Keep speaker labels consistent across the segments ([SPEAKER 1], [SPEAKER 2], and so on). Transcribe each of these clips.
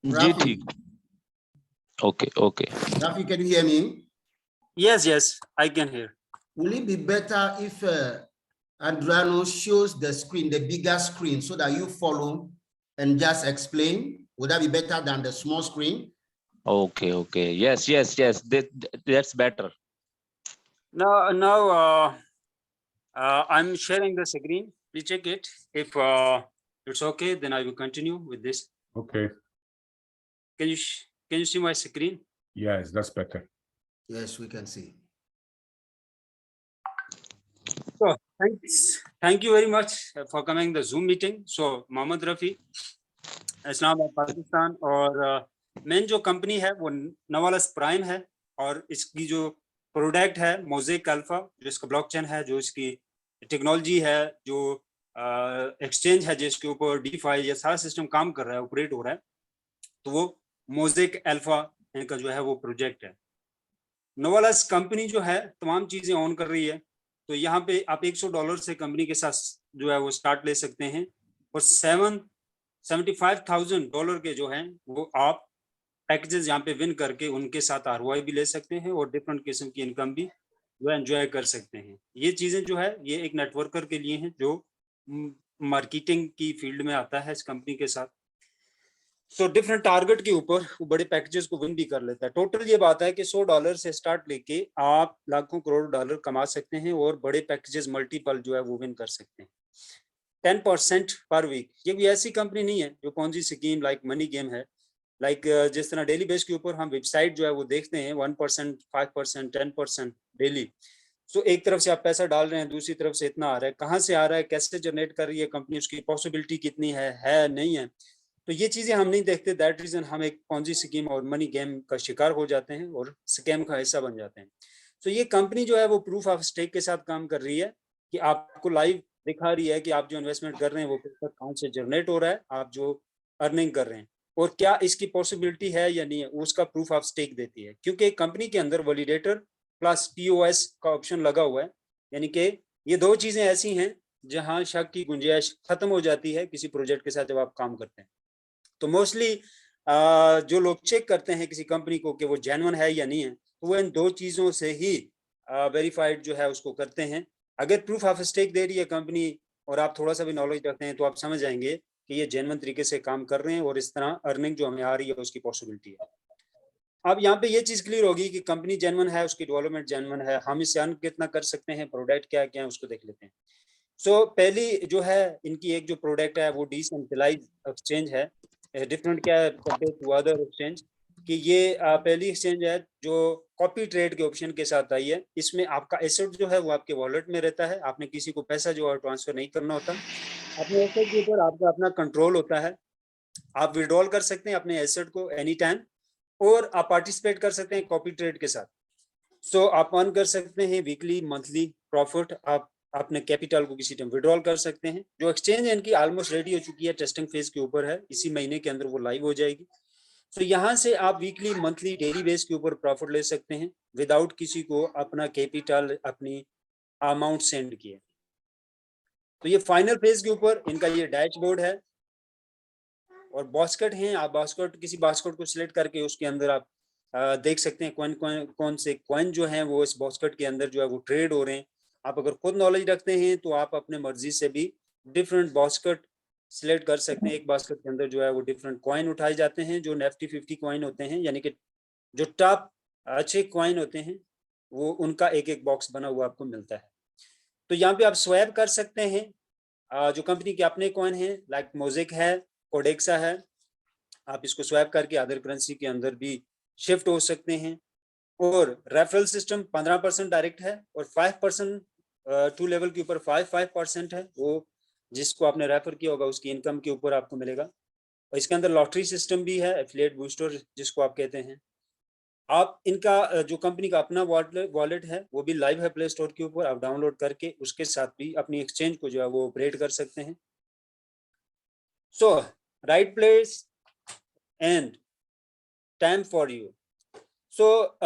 [SPEAKER 1] जी
[SPEAKER 2] Rafi,
[SPEAKER 1] ठीक, okay okay.
[SPEAKER 2] Rafi, can you hear me?
[SPEAKER 3] Yes, I can hear.
[SPEAKER 2] Will it be better if Adriano shows the screen, the bigger screen, so that you follow and just explain? Would that be better than the small screen?
[SPEAKER 1] Okay, okay. Yes. That's better.
[SPEAKER 3] Now, I'm sharing the screen. Please check it. If it's okay, then I will continue with this.
[SPEAKER 4] Okay.
[SPEAKER 3] Can you see my screen?
[SPEAKER 4] Yes, that's better.
[SPEAKER 2] Yes, we can see.
[SPEAKER 3] So thank you very much for coming the Zoom meeting. So Mohammad Rafi, Islamabad Pakistan, और main जो company है वो नवालस prime है, और इसकी जो product है mosaic alpha, जो इसका ब्लॉकचेन है, जो इसकी टेक्नोलॉजी है, जो एक्सचेंज है जिसके ऊपर डीफाई या सारा सिस्टम काम कर रहा है, ऑपरेट हो रहा है, तो वो मोज़ेक अल्फा इनका जो है वो प्रोजेक्ट है। नवालस कंपनी जो है तमाम चीजें ऑन कर रही है, तो यहाँ पे आप $100 से कंपनी के साथ जो है वो स्टार्ट ले सकते हैं, और $75,000 के जो हैं वो आप पैकेजेस यहाँ पे विन करके उनके साथ ROI भी ले सकते हैं, और डिफरेंट किस्म की इनकम भी जो एंजॉय कर सकते हैं। ये चीजें जो है ये एक नेटवर्कर के लिए हैं जो मार्केटिंग की फील्ड में आता है इस कंपनी के साथ। सो डिफरेंट टारगेट के ऊपर वो बड़े पैकेजेस को विन भी कर लेता है। टोटल ये बात है कि $100 से स्टार्ट लेके आप लाखों करोड़ डॉलर कमा सकते हैं, और बड़े पैकेजेस मल्टीपल जो है वो विन कर सकते हैं। 10% पर वीक। ये भी ऐसी कंपनी नहीं है जो Ponzi scheme like money game है, लाइक जिस तरह डेली बेस के ऊपर हम वेबसाइट जो है वो देखते हैं 1%, 5%, 10% डेली। सो एक तरफ से आप पैसा डाल रहे हैं, दूसरी तरफ से इतना आ रहा है, कहाँ से आ रहा है, कैसे जनरेट कर रही है कंपनी, उसकी पॉसिबिलिटी कितनी है नहीं है, तो ये चीजें हम नहीं देखते। दैट रीजन हम एक पॉन्जी स्कीम और मनी गेम का शिकार हो जाते हैं और स्कैम का हिस्सा बन जाते हैं। तो ये कंपनी जो है वो प्रूफ ऑफ स्टेक के साथ काम कर रही है कि आपको लाइव दिखा रही है कि आप जो इन्वेस्टमेंट कर रहे हैं वो पैसा कहाँ से जनरेट हो रहा है, आप जो अर्निंग कर रहे हैं, और क्या इसकी पॉसिबिलिटी है या नहीं है, उसका प्रूफ ऑफ स्टेक देती है। क्योंकि कंपनी के अंदर वैलिडेटर प्लस POS का ऑप्शन लगा हुआ है, यानी कि ये दो चीजें ऐसी हैं जहां शक की गुंजाइश खत्म हो जाती है किसी प्रोजेक्ट के साथ जब आप काम करते हैं। तो मोस्टली जो लोग चेक करते हैं किसी कंपनी को कि वो जेन्युइन है या नहीं है, तो वो इन दो चीज़ों से ही वेरीफाइड जो है उसको करते हैं। अगर प्रूफ ऑफ स्टेक दे रही है कंपनी और आप थोड़ा सा भी नॉलेज रखते हैं तो आप समझ जाएंगे कि ये जेन्युइन तरीके से काम कर रहे हैं और इस तरह अर्निंग जो हमें आ रही है उसकी पॉसिबिलिटी है। अब यहाँ पे ये चीज़ क्लियर होगी कि कंपनी जेन्युइन है, उसकी डेवलपमेंट जेन्युइन है, हम इससे अर्न कितना कर सकते हैं, प्रोडक्ट क्या क्या है उसको देख लेते हैं। सो पहली जो है इनकी एक जो प्रोडक्ट है वो डिसेंट्रलाइज एक्सचेंज है। डिफरेंट क्या है कंपेयर टू अदर एक्सचेंज, कि ये पहली एक्सचेंज है जो कॉपी ट्रेड के ऑप्शन के साथ आई है। इसमें आपका एसेट जो है वो आपके वॉलेट में रहता है, आपने किसी को पैसा जो है ट्रांसफर नहीं करना होता, अपने एसेट के ऊपर आपका अपना कंट्रोल होता है। आप विड्रॉल कर सकते हैं अपने एसेट को एनी टाइम, और आप पार्टिसिपेट कर सकते हैं कॉपी ट्रेड के साथ। सो आप अर्न कर सकते हैं वीकली, मंथली प्रॉफिट, आप अपने कैपिटल को किसी टाइम विड्रॉल कर सकते हैं। जो एक्सचेंज है इनकी ऑलमोस्ट रेडी हो चुकी है, टेस्टिंग फेज के ऊपर है, इसी महीने के अंदर वो लाइव हो जाएगी। तो यहाँ से आप वीकली, मंथली, डेली बेस के ऊपर प्रॉफिट ले सकते हैं विदाउट किसी को अपना कैपिटल, अपनी अमाउंट सेंड किए। तो ये फाइनल फेज के ऊपर इनका ये डैशबोर्ड है और बास्केट है। आप बास्केट, किसी बास्केट को सिलेक्ट करके उसके अंदर आप देख सकते हैं कौन से कॉइन जो हैं वो इस बास्केट के अंदर जो है वो ट्रेड हो रहे हैं। आप अगर खुद नॉलेज रखते हैं तो आप अपने मर्जी से भी डिफरेंट बास्केट सिलेक्ट कर सकते हैं। एक बास्केट के अंदर जो है वो डिफरेंट कॉइन उठाए जाते हैं जो निफ्टी 50 कॉइन होते हैं, यानी कि जो टॉप अच्छे कॉइन होते हैं वो उनका एक एक बॉक्स बना हुआ आपको मिलता है। तो यहाँ पे आप स्वैप कर सकते हैं जो कंपनी के अपने कॉइन हैं, लाइक मोज़ेक है, कोडेक्सा है, आप इसको स्वैप करके अदर करेंसी के अंदर भी शिफ्ट हो सकते हैं। और रेफरल सिस्टम 15% डायरेक्ट है और 5% टू लेवल के ऊपर 5% है, वो जिसको आपने रेफर किया होगा उसकी इनकम के ऊपर आपको मिलेगा। और इसके अंदर लॉटरी सिस्टम भी है, एफिलिएट बूस्टर जिसको आप कहते हैं। आप इनका जो कंपनी का अपना वॉलेट है वो भी लाइव है प्ले स्टोर के ऊपर, आप डाउनलोड करके उसके साथ भी अपनी एक्सचेंज को जो है वो ऑपरेट कर सकते हैं। So right place and time for you. So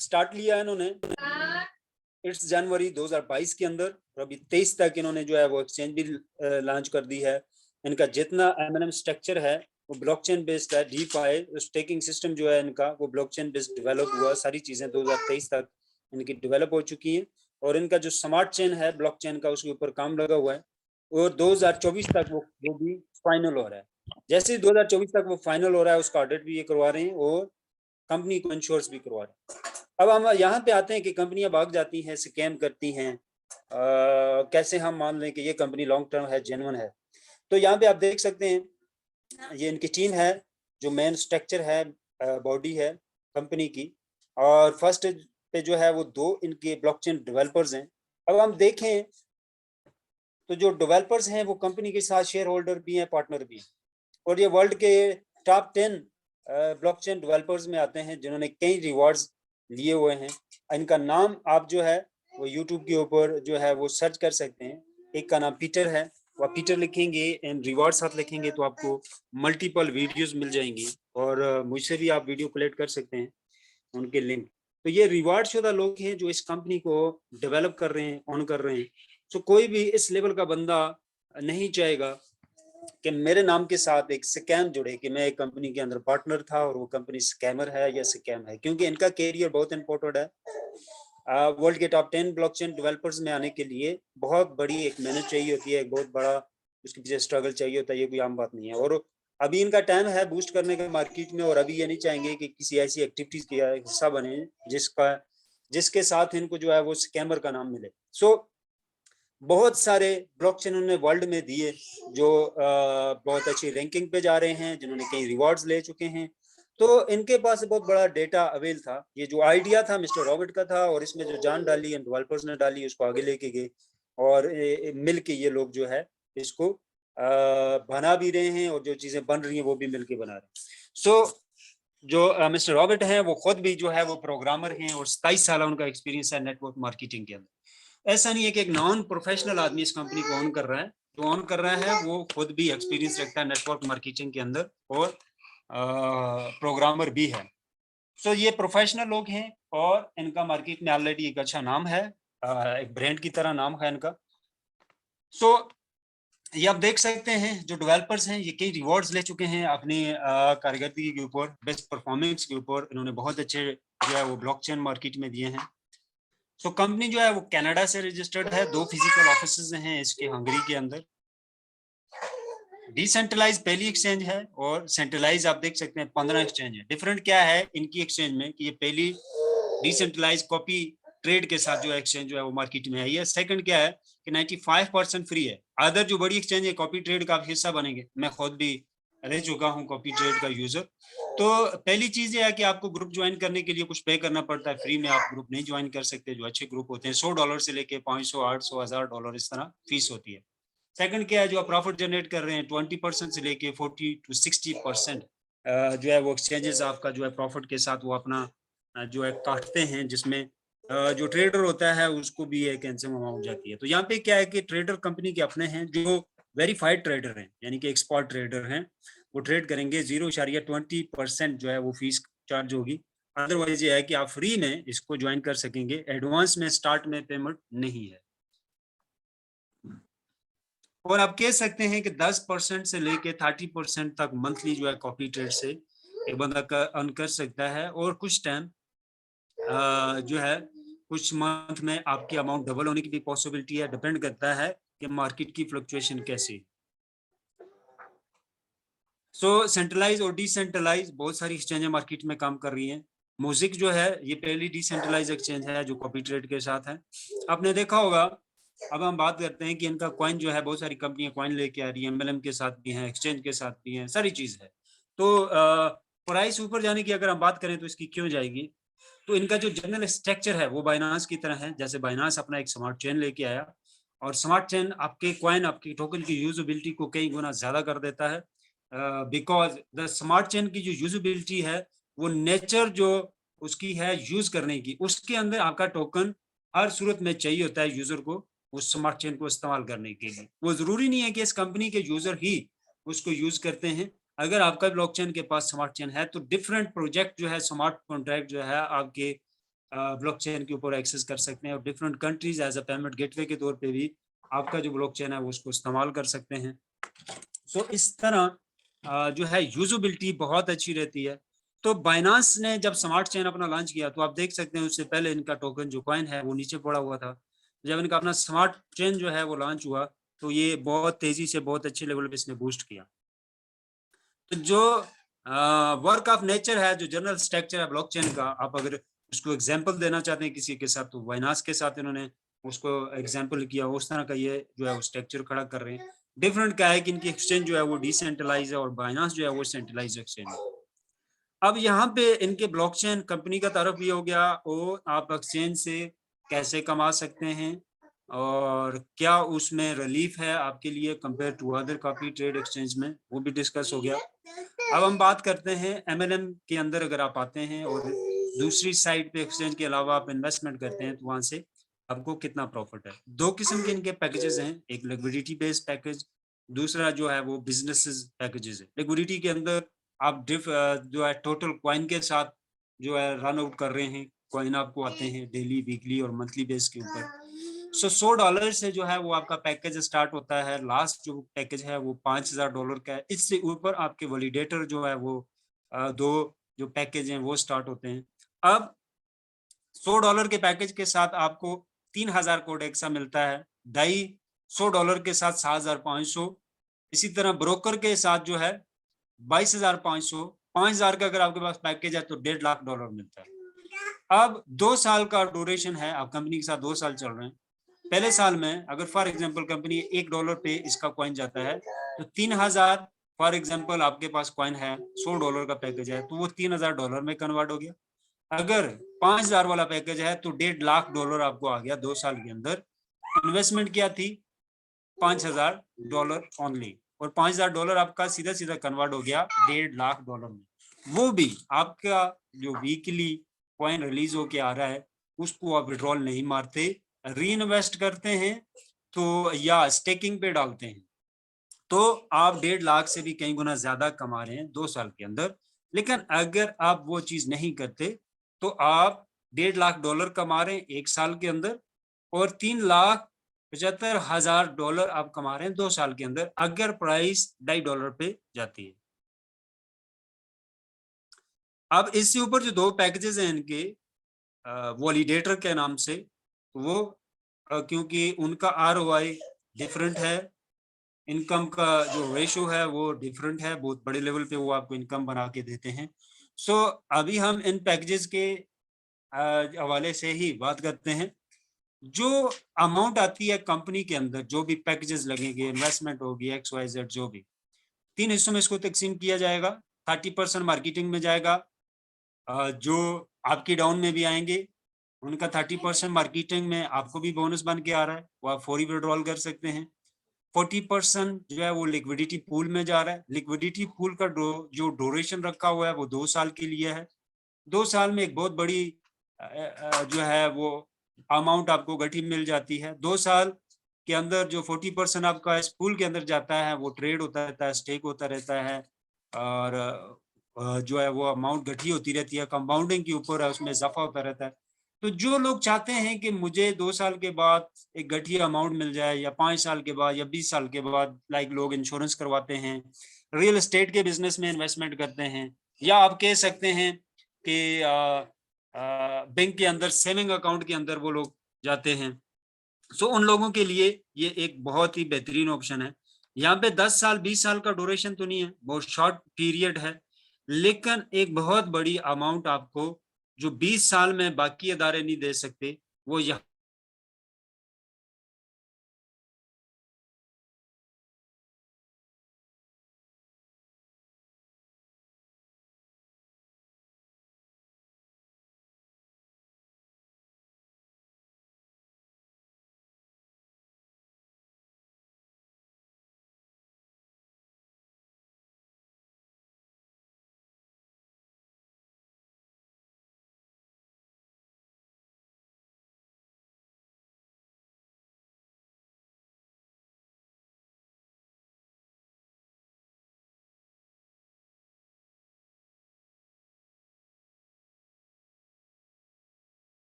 [SPEAKER 3] start लिया इन्होंने इट्स जनवरी 2022 के अंदर, और अभी 23 तक इन्होंने जो है वो एक्सचेंज भी लॉन्च कर दी है। इनका जितना M&M स्ट्रक्चर है वो ब्लॉकचेन बेस्ड है। DeFi स्टेकिंग सिस्टम जो है इनका वो ब्लॉकचेन बेस्ड डेवलप हुआ, सारी चीजें 2023 तक इनकी डेवलप हो चुकी हैं और इनका जो स्मार्ट चेन है ब्लॉकचेन का उसके ऊपर काम लगा हुआ है और 2024 तक वो भी फाइनल हो रहा है। जैसे ही 2024 तक वो फाइनल हो रहा है उसका ऑडिट भी ये करवा रहे हैं और कंपनी को इंश्योरेंस भी करवा रहे हैं। अब हम यहाँ पे आते हैं कि कंपनियां भाग जाती हैं, स्कैम करती हैं, कैसे हम मान लें कि ये कंपनी लॉन्ग टर्म है, जेन्युइन है। तो यहाँ पे आप देख सकते हैं ये इनकी टीम है, जो मेन स्ट्रक्चर है, बॉडी है कंपनी की, और फर्स्ट पे जो है वो 2 इनके ब्लॉकचेन डेवलपर्स हैं। अब हम देखें तो जो डेवलपर्स हैं वो कंपनी के साथ शेयर होल्डर भी हैं, पार्टनर भी हैं, और ये वर्ल्ड के टॉप 10 ब्लॉकचेन डेवलपर्स में आते हैं जिन्होंने कई रिवॉर्ड्स लिए हुए हैं। इनका नाम आप जो है वो यूट्यूब के ऊपर जो है वो सर्च कर सकते हैं। एक का नाम पीटर है, वो आप पीटर लिखेंगे एंड रिवॉर्ड साथ लिखेंगे तो आपको मल्टीपल वीडियोस मिल जाएंगी और मुझसे भी आप वीडियो कलेक्ट कर सकते हैं उनके लिंक। तो ये रिवार्ड शुदा लोग हैं जो इस कंपनी को डेवलप कर रहे हैं, ऑन कर रहे हैं। तो कोई भी इस लेवल का बंदा नहीं चाहेगा कि मेरे नाम के साथ एक स्कैम जुड़े कि मैं एक कंपनी के अंदर पार्टनर था और वो कंपनी स्कैमर है या स्कैम है, क्योंकि इनका कैरियर बहुत इंपॉर्टेंट है। वर्ल्ड के टॉप 10 ब्लॉकचेन डेवलपर्स में आने के लिए बहुत बड़ी एक मेहनत चाहिए होती है, एक बहुत बड़ा उसके पीछे स्ट्रगल चाहिए होता है, ये कोई आम बात नहीं है। और अभी इनका टाइम है बूस्ट करने का मार्केट में, और अभी ये नहीं चाहेंगे कि किसी ऐसी एक्टिविटीज का हिस्सा बने जिसके साथ इनको जो है वो स्कैमर का नाम मिले। सो बहुत सारे ब्लॉकचेन उन्होंने वर्ल्ड में दिए जो बहुत अच्छी रैंकिंग पे जा रहे हैं, जिन्होंने कई रिवॉर्ड्स ले चुके हैं। तो इनके पास बहुत बड़ा डेटा अवेल था। ये जो आइडिया था मिस्टर रॉबर्ट का था और इसमें जो जान डाली एंड डेवलपर्स ने डाली उसको आगे लेके गए और मिल के ये लोग जो है इसको बना भी रहे हैं और जो चीजें बन रही हैं वो भी मिलके बना रहे हैं। सो जो मिस्टर रॉबर्ट हैं वो खुद भी जो है वो प्रोग्रामर हैं और 27 साल उनका एक्सपीरियंस है नेटवर्क मार्केटिंग के अंदर। ऐसा नहीं है कि एक नॉन प्रोफेशनल आदमी इस कंपनी को ऑन कर रहा है, जो ऑन कर रहा है वो खुद भी एक्सपीरियंस रखता है नेटवर्क मार्केटिंग के अंदर और प्रोग्रामर भी है। सो ये प्रोफेशनल लोग हैं और इनका मार्केट में ऑलरेडी एक अच्छा नाम है, एक ब्रांड की तरह नाम है इनका। सो ये आप देख सकते हैं जो डेवलपर्स हैं ये कई रिवॉर्ड्स ले चुके हैं अपनी कारकर्दगी के ऊपर, बेस्ट परफॉर्मेंस के ऊपर। इन्होंने बहुत अच्छे जो है वो ब्लॉकचेन मार्केट में दिए हैं। सो कंपनी जो है वो कनाडा से रजिस्टर्ड है, 2 फिजिकल ऑफिसेज हैं इसके हंगरी के अंदर। डिसेंट्रलाइज पहली एक्सचेंज है और सेंट्रलाइज आप देख सकते हैं 15 एक्सचेंज है। डिफरेंट क्या है इनकी एक्सचेंज में कि ये पहली डिसेंट्रलाइज कॉपी ट्रेड के साथ जो एक्सचेंज जो है वो मार्केट में आई है। सेकंड क्या है कि 95% फ्री है। अदर जो बड़ी एक्सचेंज है कॉपी ट्रेड का आप हिस्सा बनेंगे, मैं खुद भी रह चुका हूँ कॉपी ट्रेड का यूजर। तो पहली चीज ये है कि आपको ग्रुप ज्वाइन करने के लिए कुछ पे करना पड़ता है, फ्री में आप ग्रुप नहीं ज्वाइन कर सकते। जो अच्छे ग्रुप होते हैं $100 से लेके $500, $800, $1000 इस तरह फीस होती है। सेकंड क्या है जो आप प्रॉफिट जनरेट कर रहे हैं 20% से लेके 40 to 60% जो है वो एक्सचेंजेस आपका जो है प्रॉफिट के साथ वो अपना जो है काटते हैं, जिसमें जो ट्रेडर होता है उसको भी एक हैंडसम अमाउंट जाती है। तो यहाँ पे क्या है कि ट्रेडर कंपनी के अपने हैं जो वेरीफाइड ट्रेडर हैं, यानी कि एक्सपर्ट ट्रेडर हैं, वो ट्रेड करेंगे। 0.20% जो है वो फीस चार्ज होगी। अदरवाइज ये है कि आप फ्री में इसको ज्वाइन कर सकेंगे, एडवांस में स्टार्ट में पेमेंट नहीं है। और आप कह सकते हैं कि 10% से लेके 30% तक मंथली जो है कॉपी ट्रेड से एक बंदा अर्न कर सकता है। और कुछ टाइम जो है कुछ मंथ में आपकी अमाउंट डबल होने की भी पॉसिबिलिटी है। डिपेंड करता है कि मार्केट की फ्लक्चुएशन कैसी। सो सेंट्रलाइज और डिसेंट्रलाइज बहुत सारी एक्सचेंज मार्केट में काम कर रही हैं। म्यूजिक जो है ये पहली डिसेंट्रलाइज एक्सचेंज है जो कॉपी ट्रेड के साथ है। आपने देखा होगा। अब हम बात करते हैं कि इनका कॉइन जो है बहुत सारी कंपनियां कॉइन लेके आ रही है, MLM के साथ भी हैं, एक्सचेंज के साथ भी हैं, सारी चीज है। तो प्राइस ऊपर जाने की अगर हम बात करें तो इसकी क्यों जाएगी, तो इनका जो जनरल स्ट्रक्चर है वो बाइनांस की तरह है। जैसे बाइनांस अपना एक स्मार्ट चेन लेके आया और स्मार्ट चेन आपके कॉइन, आपकी टोकन की यूजेबिलिटी को कई गुना ज्यादा कर देता है। बिकॉज द स्मार्ट चेन की जो यूजेबिलिटी है वो नेचर जो उसकी है यूज करने की, उसके अंदर आपका टोकन हर सूरत में चाहिए होता है यूजर को उस स्मार्ट चेन को इस्तेमाल करने के लिए। वो जरूरी नहीं है कि इस कंपनी के यूजर ही उसको यूज करते हैं। अगर आपका ब्लॉकचेन के पास स्मार्ट चेन है तो डिफरेंट प्रोजेक्ट जो है स्मार्ट कॉन्ट्रैक्ट जो है आपके ब्लॉकचेन के ऊपर एक्सेस कर सकते हैं और different countries as a payment gateway के तौर पे भी आपका जो ब्लॉकचेन है वो उसको इस्तेमाल कर सकते हैं। सो इस तरह जो है यूजेबिलिटी बहुत अच्छी रहती है। तो बाइनांस ने जब स्मार्ट चेन अपना लॉन्च किया तो आप देख सकते हैं उससे पहले इनका टोकन जो कॉइन है वो नीचे पड़ा हुआ था। जब इनका अपना स्मार्ट चेन जो है वो लॉन्च हुआ तो ये बहुत तेजी से बहुत अच्छे लेवल पे इसने बूस्ट किया। तो जो वर्क ऑफ नेचर है, जो जनरल स्ट्रक्चर है ब्लॉकचेन का, आप अगर उसको एग्जांपल देना चाहते हैं किसी के साथ तो बाइनांस के साथ इन्होंने उसको एग्जांपल किया, उस तरह का ये जो है वो स्ट्रक्चर खड़ा कर रहे हैं। डिफरेंट क्या है कि इनकी एक्सचेंज जो है वो डिसेंट्रलाइज है और बाइनांस जो है वो सेंट्रलाइज एक्सचेंज है। अब यहाँ पे इनके ब्लॉकचेन कंपनी का तरफ ये हो गया, और आप एक्सचेंज से कैसे कमा सकते हैं और क्या उसमें रिलीफ है आपके लिए compare to other copy trade exchange में, वो भी डिस्कस हो गया। अब हम बात करते हैं एमएलएम के अंदर अगर आप आते हैं और दूसरी साइड पे एक्सचेंज के अलावा आप इन्वेस्टमेंट करते हैं तो वहां से आपको कितना प्रॉफिट है। दो किस्म के इनके पैकेजेस हैं, एक लिक्विडिटी बेस्ड पैकेज, दूसरा जो है वो बिजनेस पैकेजेस है। लिक्विडिटी के अंदर आप जो है टोटल कॉइन के साथ जो है रन आउट कर रहे हैं, कॉइन आपको आते हैं डेली, वीकली और मंथली बेस के ऊपर। सो $100 से जो है वो आपका पैकेज स्टार्ट होता है। लास्ट जो पैकेज है वो $5000 का है। इससे ऊपर आपके वैलिडेटर जो है वो दो जो पैकेज हैं वो स्टार्ट होते हैं। अब $100 के पैकेज के साथ आपको 3000 कोड एक्सा मिलता है, $250 के साथ 7500, इसी तरह ब्रोकर के साथ जो है 22,500, 5000 का अगर आपके पास पैकेज है तो $1.5 लाख मिलता है। अब 2 साल का ड्यूरेशन है, आप कंपनी के साथ 2 साल चल रहे हैं। पहले साल में अगर फॉर एग्जांपल कंपनी $1 पे इसका कॉइन जाता है तो 3000, फॉर एग्जांपल आपके पास कॉइन है, $100 का पैकेज है तो वो $3000 में कन्वर्ट हो गया। अगर 5000 वाला पैकेज है तो $1.5 लाख आपको आ गया 2 साल के अंदर। इन्वेस्टमेंट क्या थी? $5000 ओनली, और $5000 आपका सीधा सीधा कन्वर्ट हो गया $1.5 लाख में। वो भी आपका जो वीकली कॉइन रिलीज होके आ रहा है उसको आप विड्रॉल नहीं मारते, री इन्वेस्ट करते हैं तो या स्टेकिंग पे डालते हैं, तो आप 1.5 लाख से भी कई गुना ज्यादा कमा रहे हैं 2 साल के अंदर। लेकिन अगर आप वो चीज नहीं करते तो आप $1.5 लाख कमा रहे हैं 1 साल के अंदर, और $3,75,000 आप कमा रहे हैं 2 साल के अंदर, अगर प्राइस $2.5 पे जाती है। अब इससे ऊपर जो 2 पैकेजेस हैं इनके वॉलिडेटर के नाम से, वो क्योंकि उनका ROI डिफरेंट है, इनकम का जो रेशो है वो डिफरेंट है, बहुत बड़े लेवल पे वो आपको इनकम बना के देते हैं। सो अभी हम इन पैकेजेस के हवाले से ही बात करते हैं। जो अमाउंट आती है कंपनी के अंदर, जो भी पैकेजेस लगेंगे, इन्वेस्टमेंट होगी, XYZ जो भी, 3 हिस्सों में इसको तकसीम किया जाएगा। 30% मार्केटिंग में जाएगा, जो आपकी डाउन में भी आएंगे उनका 30% मार्केटिंग में आपको भी बोनस बन के आ रहा है, वो आप फौरी विड्रॉल कर सकते हैं। 40% जो है वो लिक्विडिटी पूल में जा रहा है। लिक्विडिटी पूल का जो ड्यूरेशन रखा हुआ है वो 2 साल के लिए है। 2 साल में एक बहुत बड़ी जो है वो अमाउंट आपको गठी मिल जाती है। 2 साल के अंदर जो 40% आपका इस पूल के अंदर जाता है वो ट्रेड होता रहता है, स्टेक होता रहता है, और जो है वो अमाउंट गठी होती रहती है, कंपाउंडिंग के ऊपर है, उसमें इजाफा होता रहता है। तो जो लोग चाहते हैं कि मुझे 2 साल के बाद एक गठिया अमाउंट मिल जाए, या 5 साल के बाद या 20 साल के बाद, लाइक लोग इंश्योरेंस करवाते हैं, रियल एस्टेट के बिजनेस में इन्वेस्टमेंट करते हैं, या आप कह सकते हैं कि बैंक के अंदर सेविंग अकाउंट के अंदर वो लोग जाते हैं, सो उन लोगों के लिए ये एक बहुत ही बेहतरीन ऑप्शन है। यहाँ पे 10 साल 20 साल का ड्यूरेशन तो नहीं है, बहुत शॉर्ट पीरियड है, लेकिन एक बहुत बड़ी अमाउंट आपको जो 20 साल में बाकी अदारे नहीं दे सकते वो यहाँ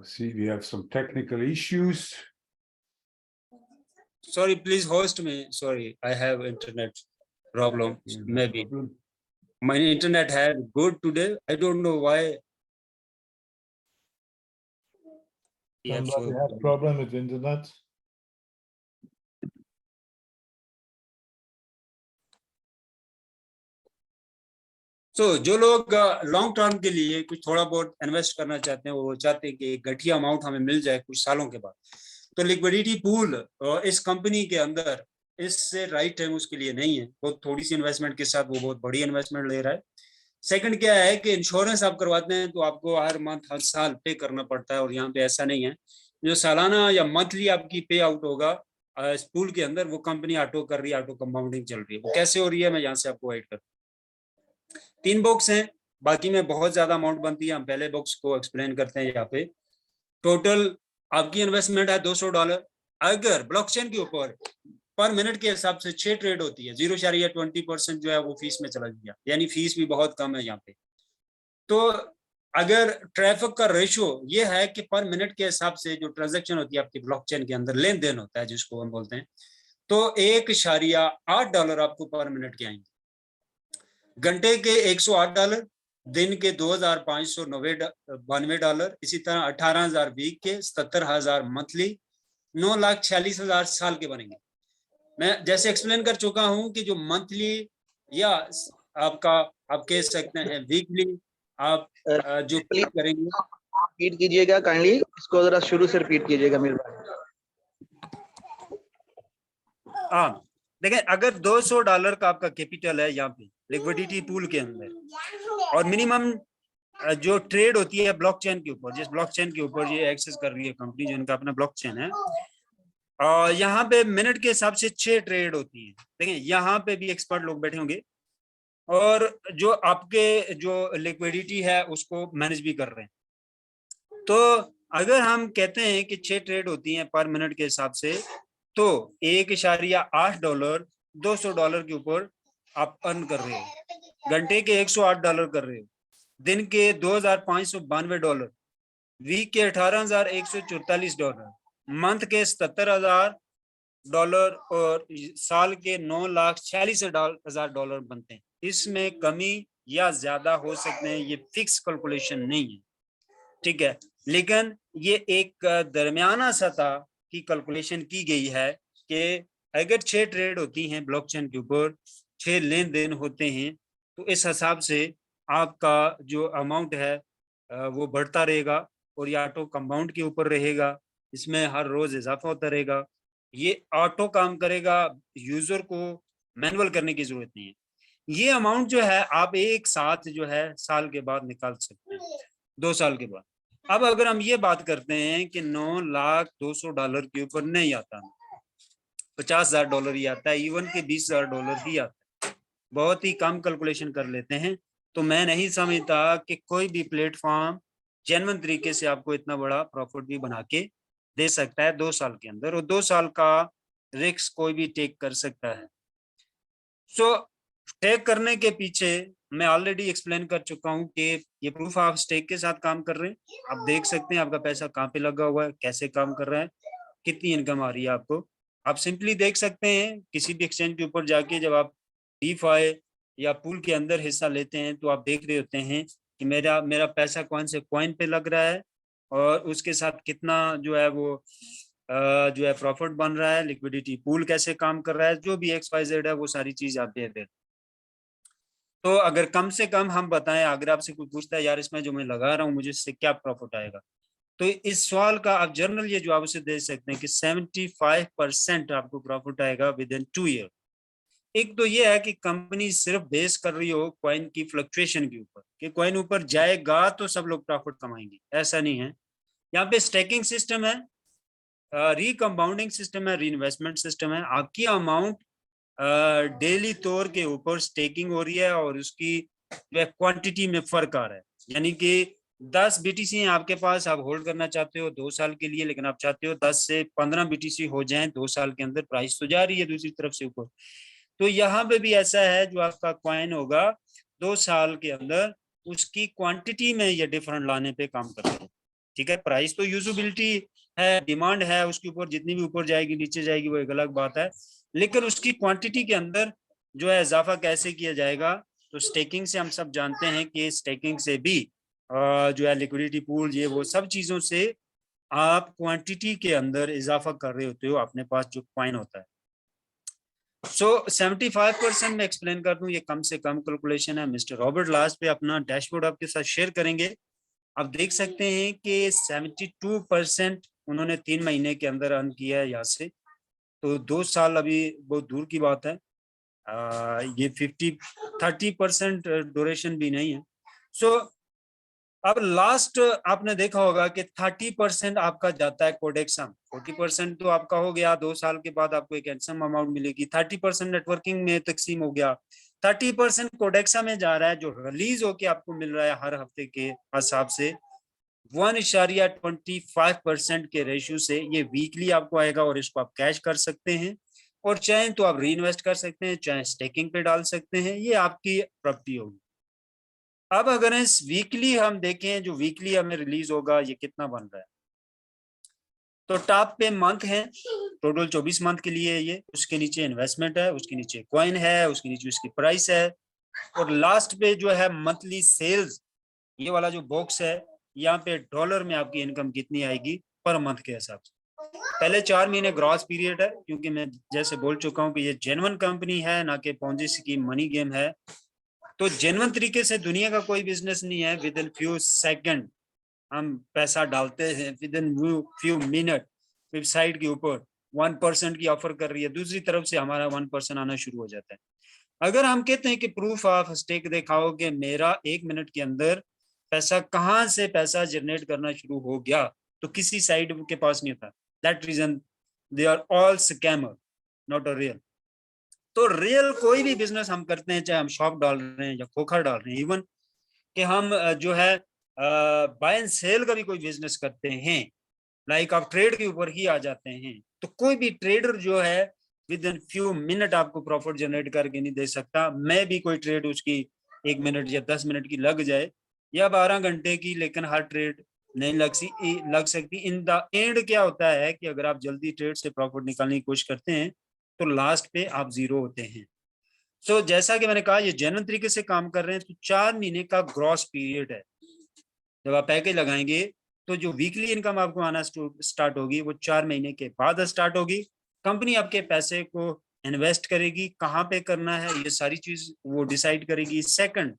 [SPEAKER 4] See, we have some technical issues.
[SPEAKER 3] Sorry, please host me. Sorry, I have internet problem. Maybe my internet had good today. I don't know why. Yeah,
[SPEAKER 4] Somebody has problem with internet.
[SPEAKER 3] So, जो लोग long term के लिए कुछ थोड़ा बहुत invest करना चाहते हैं, वो चाहते हैं कि एक घटिया अमाउंट हमें मिल जाए कुछ सालों के बाद, तो लिक्विडिटी पूल इस कंपनी के अंदर इससे राइट टाइम उसके लिए नहीं है। बहुत थोड़ी सी इन्वेस्टमेंट के साथ वो बहुत बड़ी इन्वेस्टमेंट ले रहा है। सेकंड क्या है कि इंश्योरेंस आप करवाते हैं तो आपको हर मंथ हर साल पे करना पड़ता है, और यहाँ पे ऐसा नहीं है। जो सालाना या मंथली आपकी पे आउट होगा इस पूल के अंदर, वो कंपनी ऑटो कर रही है, ऑटो कंपाउंडिंग चल रही है। वो कैसे हो रही है मैं यहाँ से आपको गाइड कर, 3 बॉक्स हैं, बाकी में बहुत ज्यादा अमाउंट बनती है। हम पहले बॉक्स को एक्सप्लेन करते हैं। यहाँ पे टोटल आपकी इन्वेस्टमेंट है $200। अगर ब्लॉकचेन के ऊपर पर मिनट के हिसाब से 6 ट्रेड होती है, 0.20% जो है वो फीस में चला गया, यानी फीस भी बहुत कम है यहाँ पे। तो अगर ट्रैफिक का रेशो ये है कि पर मिनट के हिसाब से जो ट्रांजैक्शन होती है आपकी ब्लॉकचेन के अंदर, लेन देन होता है जिसको हम बोलते हैं, तो $1.8 आपको पर मिनट के आएंगे। घंटे के $108, दिन के $2,592, इसी तरह 18,000 वीक के, 77,000 मंथली, 9,46,000 साल के बनेंगे। मैं जैसे एक्सप्लेन कर चुका हूं कि जो मंथली या आपका आप कह सकते हैं वीकली आप जो पे करेंगे।
[SPEAKER 5] रिपीट कीजिएगा काइंडली, इसको जरा शुरू से रिपीट कीजिएगा मेरे भाई।
[SPEAKER 3] हाँ, देखिए अगर $200 का आपका कैपिटल है यहाँ पे लिक्विडिटी पूल के अंदर, और मिनिमम जो ट्रेड होती है ब्लॉकचेन के ऊपर, जिस ब्लॉकचेन के ऊपर ये एक्सेस कर रही है कंपनी, जो इनका अपना ब्लॉकचेन है, और यहाँ पे मिनट के हिसाब से 6 ट्रेड होती है। देखिए यहाँ पे भी एक्सपर्ट लोग बैठे होंगे, और जो आपके जो लिक्विडिटी है उसको मैनेज भी कर रहे हैं। तो अगर हम कहते हैं कि 6 ट्रेड होती हैं पर मिनट के हिसाब से, तो $1.8 $200 के ऊपर आप अर्न कर रहे हो, घंटे के $108 कर रहे हो, दिन के $2,592, वीक के $18,144, मंथ के $77,000 और साल के $9,46,000 बनते हैं। इसमें कमी या ज्यादा हो सकते हैं, ये फिक्स कैलकुलेशन नहीं है, ठीक है। लेकिन ये एक दरमियाना सतह की कैलकुलेशन की गई है कि अगर 6 ट्रेड होती हैं ब्लॉकचेन के ऊपर, 6 लेन देन होते हैं, तो इस हिसाब से आपका जो अमाउंट है वो बढ़ता रहेगा, और ये ऑटो कंपाउंड के ऊपर रहेगा, इसमें हर रोज इजाफा होता रहेगा। ये ऑटो काम करेगा, यूजर को मैनुअल करने की जरूरत नहीं है। ये अमाउंट जो है आप एक साथ जो है साल के बाद निकाल सकते हैं, 2 साल के बाद। अब अगर हम ये बात करते हैं कि $9,200 के ऊपर नहीं आता, $50,000 ही आता है, इवन के $20,000 ही आता है, बहुत ही कम कैलकुलेशन कर लेते हैं। तो मैं नहीं समझता कि कोई भी प्लेटफॉर्म जेन्युइन तरीके से आपको इतना बड़ा प्रॉफिट भी बना के दे सकता है 2 साल के अंदर, और 2 साल का रिस्क कोई भी टेक कर सकता है। सो टेक करने के पीछे मैं ऑलरेडी एक्सप्लेन कर चुका हूं कि ये प्रूफ ऑफ स्टेक के साथ काम कर रहे हैं। आप देख सकते हैं आपका पैसा कहाँ पे लगा हुआ है, कैसे काम कर रहा है, कितनी इनकम आ रही है आपको। आप सिंपली देख सकते हैं किसी भी एक्सचेंज के ऊपर जाके, जब आप डीफाई या पूल के अंदर हिस्सा लेते हैं, तो आप देख रहे होते हैं कि मेरा पैसा कौन से कॉइन पे लग रहा है, और उसके साथ कितना जो है वो जो है प्रॉफिट बन रहा है, लिक्विडिटी पूल कैसे काम कर रहा है, जो भी XYZ है वो सारी चीज आप देख रहे हैं। तो अगर कम से कम हम बताएं, अगर आपसे कोई पूछता है यार इसमें जो मैं लगा रहा हूँ मुझे इससे क्या प्रॉफिट आएगा, तो इस सवाल का आप जनरल ये जवाब उसे दे सकते हैं कि 75% आपको प्रॉफिट आएगा विद इन 2 ईयर। एक तो ये है कि कंपनी सिर्फ बेस कर रही हो कॉइन की फ्लक्चुएशन के ऊपर, कि कॉइन ऊपर जाएगा तो सब लोग प्रॉफिट कमाएंगे, ऐसा नहीं है। यहाँ पे स्टेकिंग सिस्टम है, रिकम्पाउंडिंग सिस्टम है, रीइन्वेस्टमेंट सिस्टम है। आपकी अमाउंट डेली तौर के ऊपर स्टेकिंग हो रही है, और उसकी क्वांटिटी में फर्क आ रहा है, यानी कि 10 BTC हैं आपके पास, आप होल्ड करना चाहते हो 2 साल के लिए, लेकिन आप चाहते हो 10 से 15 BTC हो जाएं 2 साल के अंदर, प्राइस तो जा रही है दूसरी तरफ से ऊपर। तो यहाँ पे भी ऐसा है, जो आपका कॉइन होगा 2 साल के अंदर, उसकी क्वांटिटी में ये डिफरेंट लाने पे काम करते हैं, ठीक है। प्राइस तो यूजुबिलिटी है, डिमांड है उसके ऊपर, जितनी भी ऊपर जाएगी नीचे जाएगी वो एक अलग बात है, लेकिन उसकी क्वांटिटी के अंदर जो है इजाफा कैसे किया जाएगा, तो स्टेकिंग से हम सब जानते हैं कि स्टेकिंग से भी जो है लिक्विडिटी पूल ये वो सब चीजों से आप क्वांटिटी के अंदर इजाफा कर रहे होते हो अपने पास जो कॉइन होता है। सो 75% में एक्सप्लेन कर दूं, ये कम से कम कैलकुलेशन है। मिस्टर रॉबर्ट लास्ट पे अपना डैशबोर्ड आपके साथ शेयर करेंगे, आप देख सकते हैं कि 72% उन्होंने 3 महीने के अंदर अर्न किया है यहाँ से, तो 2 साल अभी बहुत दूर की बात है। ये 30% ड्यूरेशन भी नहीं है। सो अब लास्ट आपने देखा होगा कि 30% आपका जाता है कोडेक्सम, 40% तो आपका हो गया, 2 साल के बाद आपको एक हैंडसम अमाउंट मिलेगी, 30% नेटवर्किंग में तकसीम हो गया, 30% कोडेक्सा में जा रहा है जो रिलीज होके आपको मिल रहा है हर हफ्ते के हिसाब से 1.25% के रेशियो से। ये वीकली आपको आएगा और इसको आप कैश कर सकते हैं, और चाहे तो आप री इन्वेस्ट कर सकते हैं, चाहे स्टेकिंग पे डाल सकते हैं, ये आपकी प्रॉपर्टी होगी। अब अगर इस वीकली हम देखें, जो वीकली हमें रिलीज होगा ये कितना बन रहा है, तो टॉप पे मंथ है, टोटल 24 मंथ के लिए ये, उसके नीचे इन्वेस्टमेंट है, उसके नीचे कॉइन है, उसके नीचे उसकी प्राइस है, और लास्ट पे जो है मंथली सेल्स, ये वाला जो बॉक्स है यहाँ पे डॉलर में आपकी इनकम कितनी आएगी पर मंथ के हिसाब से। पहले 4 महीने ग्रॉस पीरियड है, क्योंकि मैं जैसे बोल चुका हूँ कि ये जेन्युइन कंपनी है, ना कि पोंजी स्कीम मनी गेम है। तो जेन्युइन तरीके से दुनिया का कोई बिजनेस नहीं है, विद इन फ्यू सेकंड हम पैसा डालते हैं, with in few minute website के ऊपर 1% की ऑफर कर रही है, दूसरी तरफ से हमारा 1% आना शुरू हो जाता है। अगर हम कहते हैं कि प्रूफ ऑफ स्टेक दिखाओ कि मेरा 1 मिनट के अंदर पैसा कहाँ से पैसा जनरेट करना शुरू हो गया, तो किसी साइड के पास नहीं होता। That reason they are all scammer, not a real. तो रियल कोई भी बिजनेस हम करते हैं, चाहे हम शॉप डाल रहे हैं या खोखा डाल रहे हैं, इवन कि हम जो है बाय एंड सेल का भी कोई बिजनेस करते हैं, लाइक आप ट्रेड के ऊपर ही आ जाते हैं, तो कोई भी ट्रेडर जो है विद इन फ्यू मिनट आपको प्रॉफिट जनरेट करके नहीं दे सकता। मैं भी कोई ट्रेड उसकी 1 मिनट या 10 मिनट की लग जाए या 12 घंटे की, लेकिन हर ट्रेड नहीं लग सकती। इन द एंड क्या होता है कि अगर आप जल्दी ट्रेड से प्रॉफिट निकालने की कोशिश करते हैं तो लास्ट पे आप जीरो होते हैं। सो जैसा कि मैंने कहा ये जेन्युइन तरीके से काम कर रहे हैं, तो 4 महीने का ग्रॉस पीरियड है। जब आप पैकेज लगाएंगे तो जो वीकली इनकम आपको आना स्टार्ट होगी वो 4 महीने के बाद स्टार्ट होगी। कंपनी आपके पैसे को इन्वेस्ट करेगी, कहाँ पे करना है ये सारी चीज वो डिसाइड करेगी। सेकंड,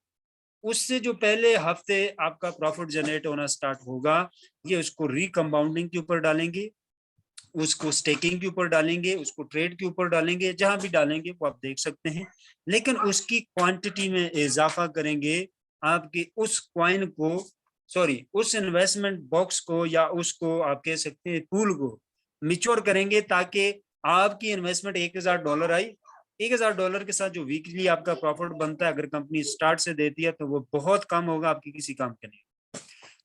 [SPEAKER 3] उससे जो पहले हफ्ते आपका प्रॉफिट जनरेट होना स्टार्ट होगा, ये उसको रिकम्पाउंडिंग के ऊपर डालेंगे, उसको स्टेकिंग के ऊपर डालेंगे, उसको ट्रेड के ऊपर डालेंगे, जहां भी डालेंगे वो आप देख सकते हैं, लेकिन उसकी क्वांटिटी में इजाफा करेंगे। आपके उस कॉइन को, सॉरी उस इन्वेस्टमेंट बॉक्स को, या उसको आप कह सकते हैं पूल को मिच्योर करेंगे, ताकि आपकी इन्वेस्टमेंट $1000 आई, $1000 के साथ जो वीकली आपका प्रॉफिट बनता है, अगर कंपनी स्टार्ट से देती है तो वो बहुत कम होगा, आपकी किसी काम के नहीं।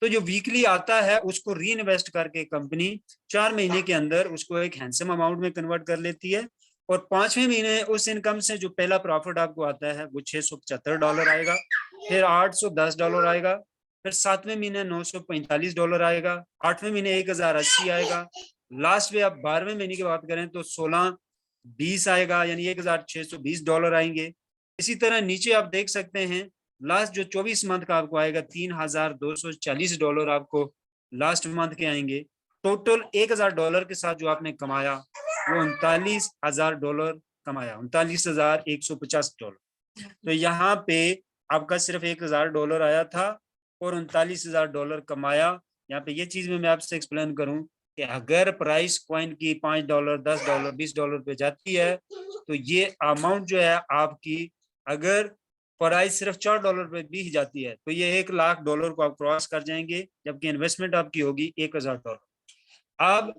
[SPEAKER 3] तो जो वीकली आता है उसको री इन्वेस्ट करके कंपनी 4 महीने के अंदर उसको एक हैंडसम अमाउंट में कन्वर्ट कर लेती है, और 5वें महीने उस इनकम से जो पहला प्रॉफिट आपको आता है वो $675 आएगा, फिर $810 आएगा, फिर 7वें महीने $945 आएगा, 8वें महीने 1080 आएगा, लास्ट में आप 12वें महीने की बात करें तो 1620 आएगा, यानी $1620 आएंगे। इसी तरह नीचे आप देख सकते हैं लास्ट जो 24 मंथ का आपको आएगा $3240 आपको लास्ट मंथ के आएंगे। टोटल $1000 के साथ जो आपने कमाया वो $39,000 कमाया, $39,150। तो यहाँ पे आपका सिर्फ $1000 आया था और $39,000 कमाया। यहाँ पे ये चीज में मैं आपसे एक्सप्लेन करूं कि अगर प्राइस कॉइन की $5, $10, $20 पे जाती है तो ये अमाउंट जो है आपकी, अगर प्राइस सिर्फ $4 पे भी जाती है तो ये $1,00,000 को आप क्रॉस कर जाएंगे, जबकि इन्वेस्टमेंट आपकी होगी $1000। अब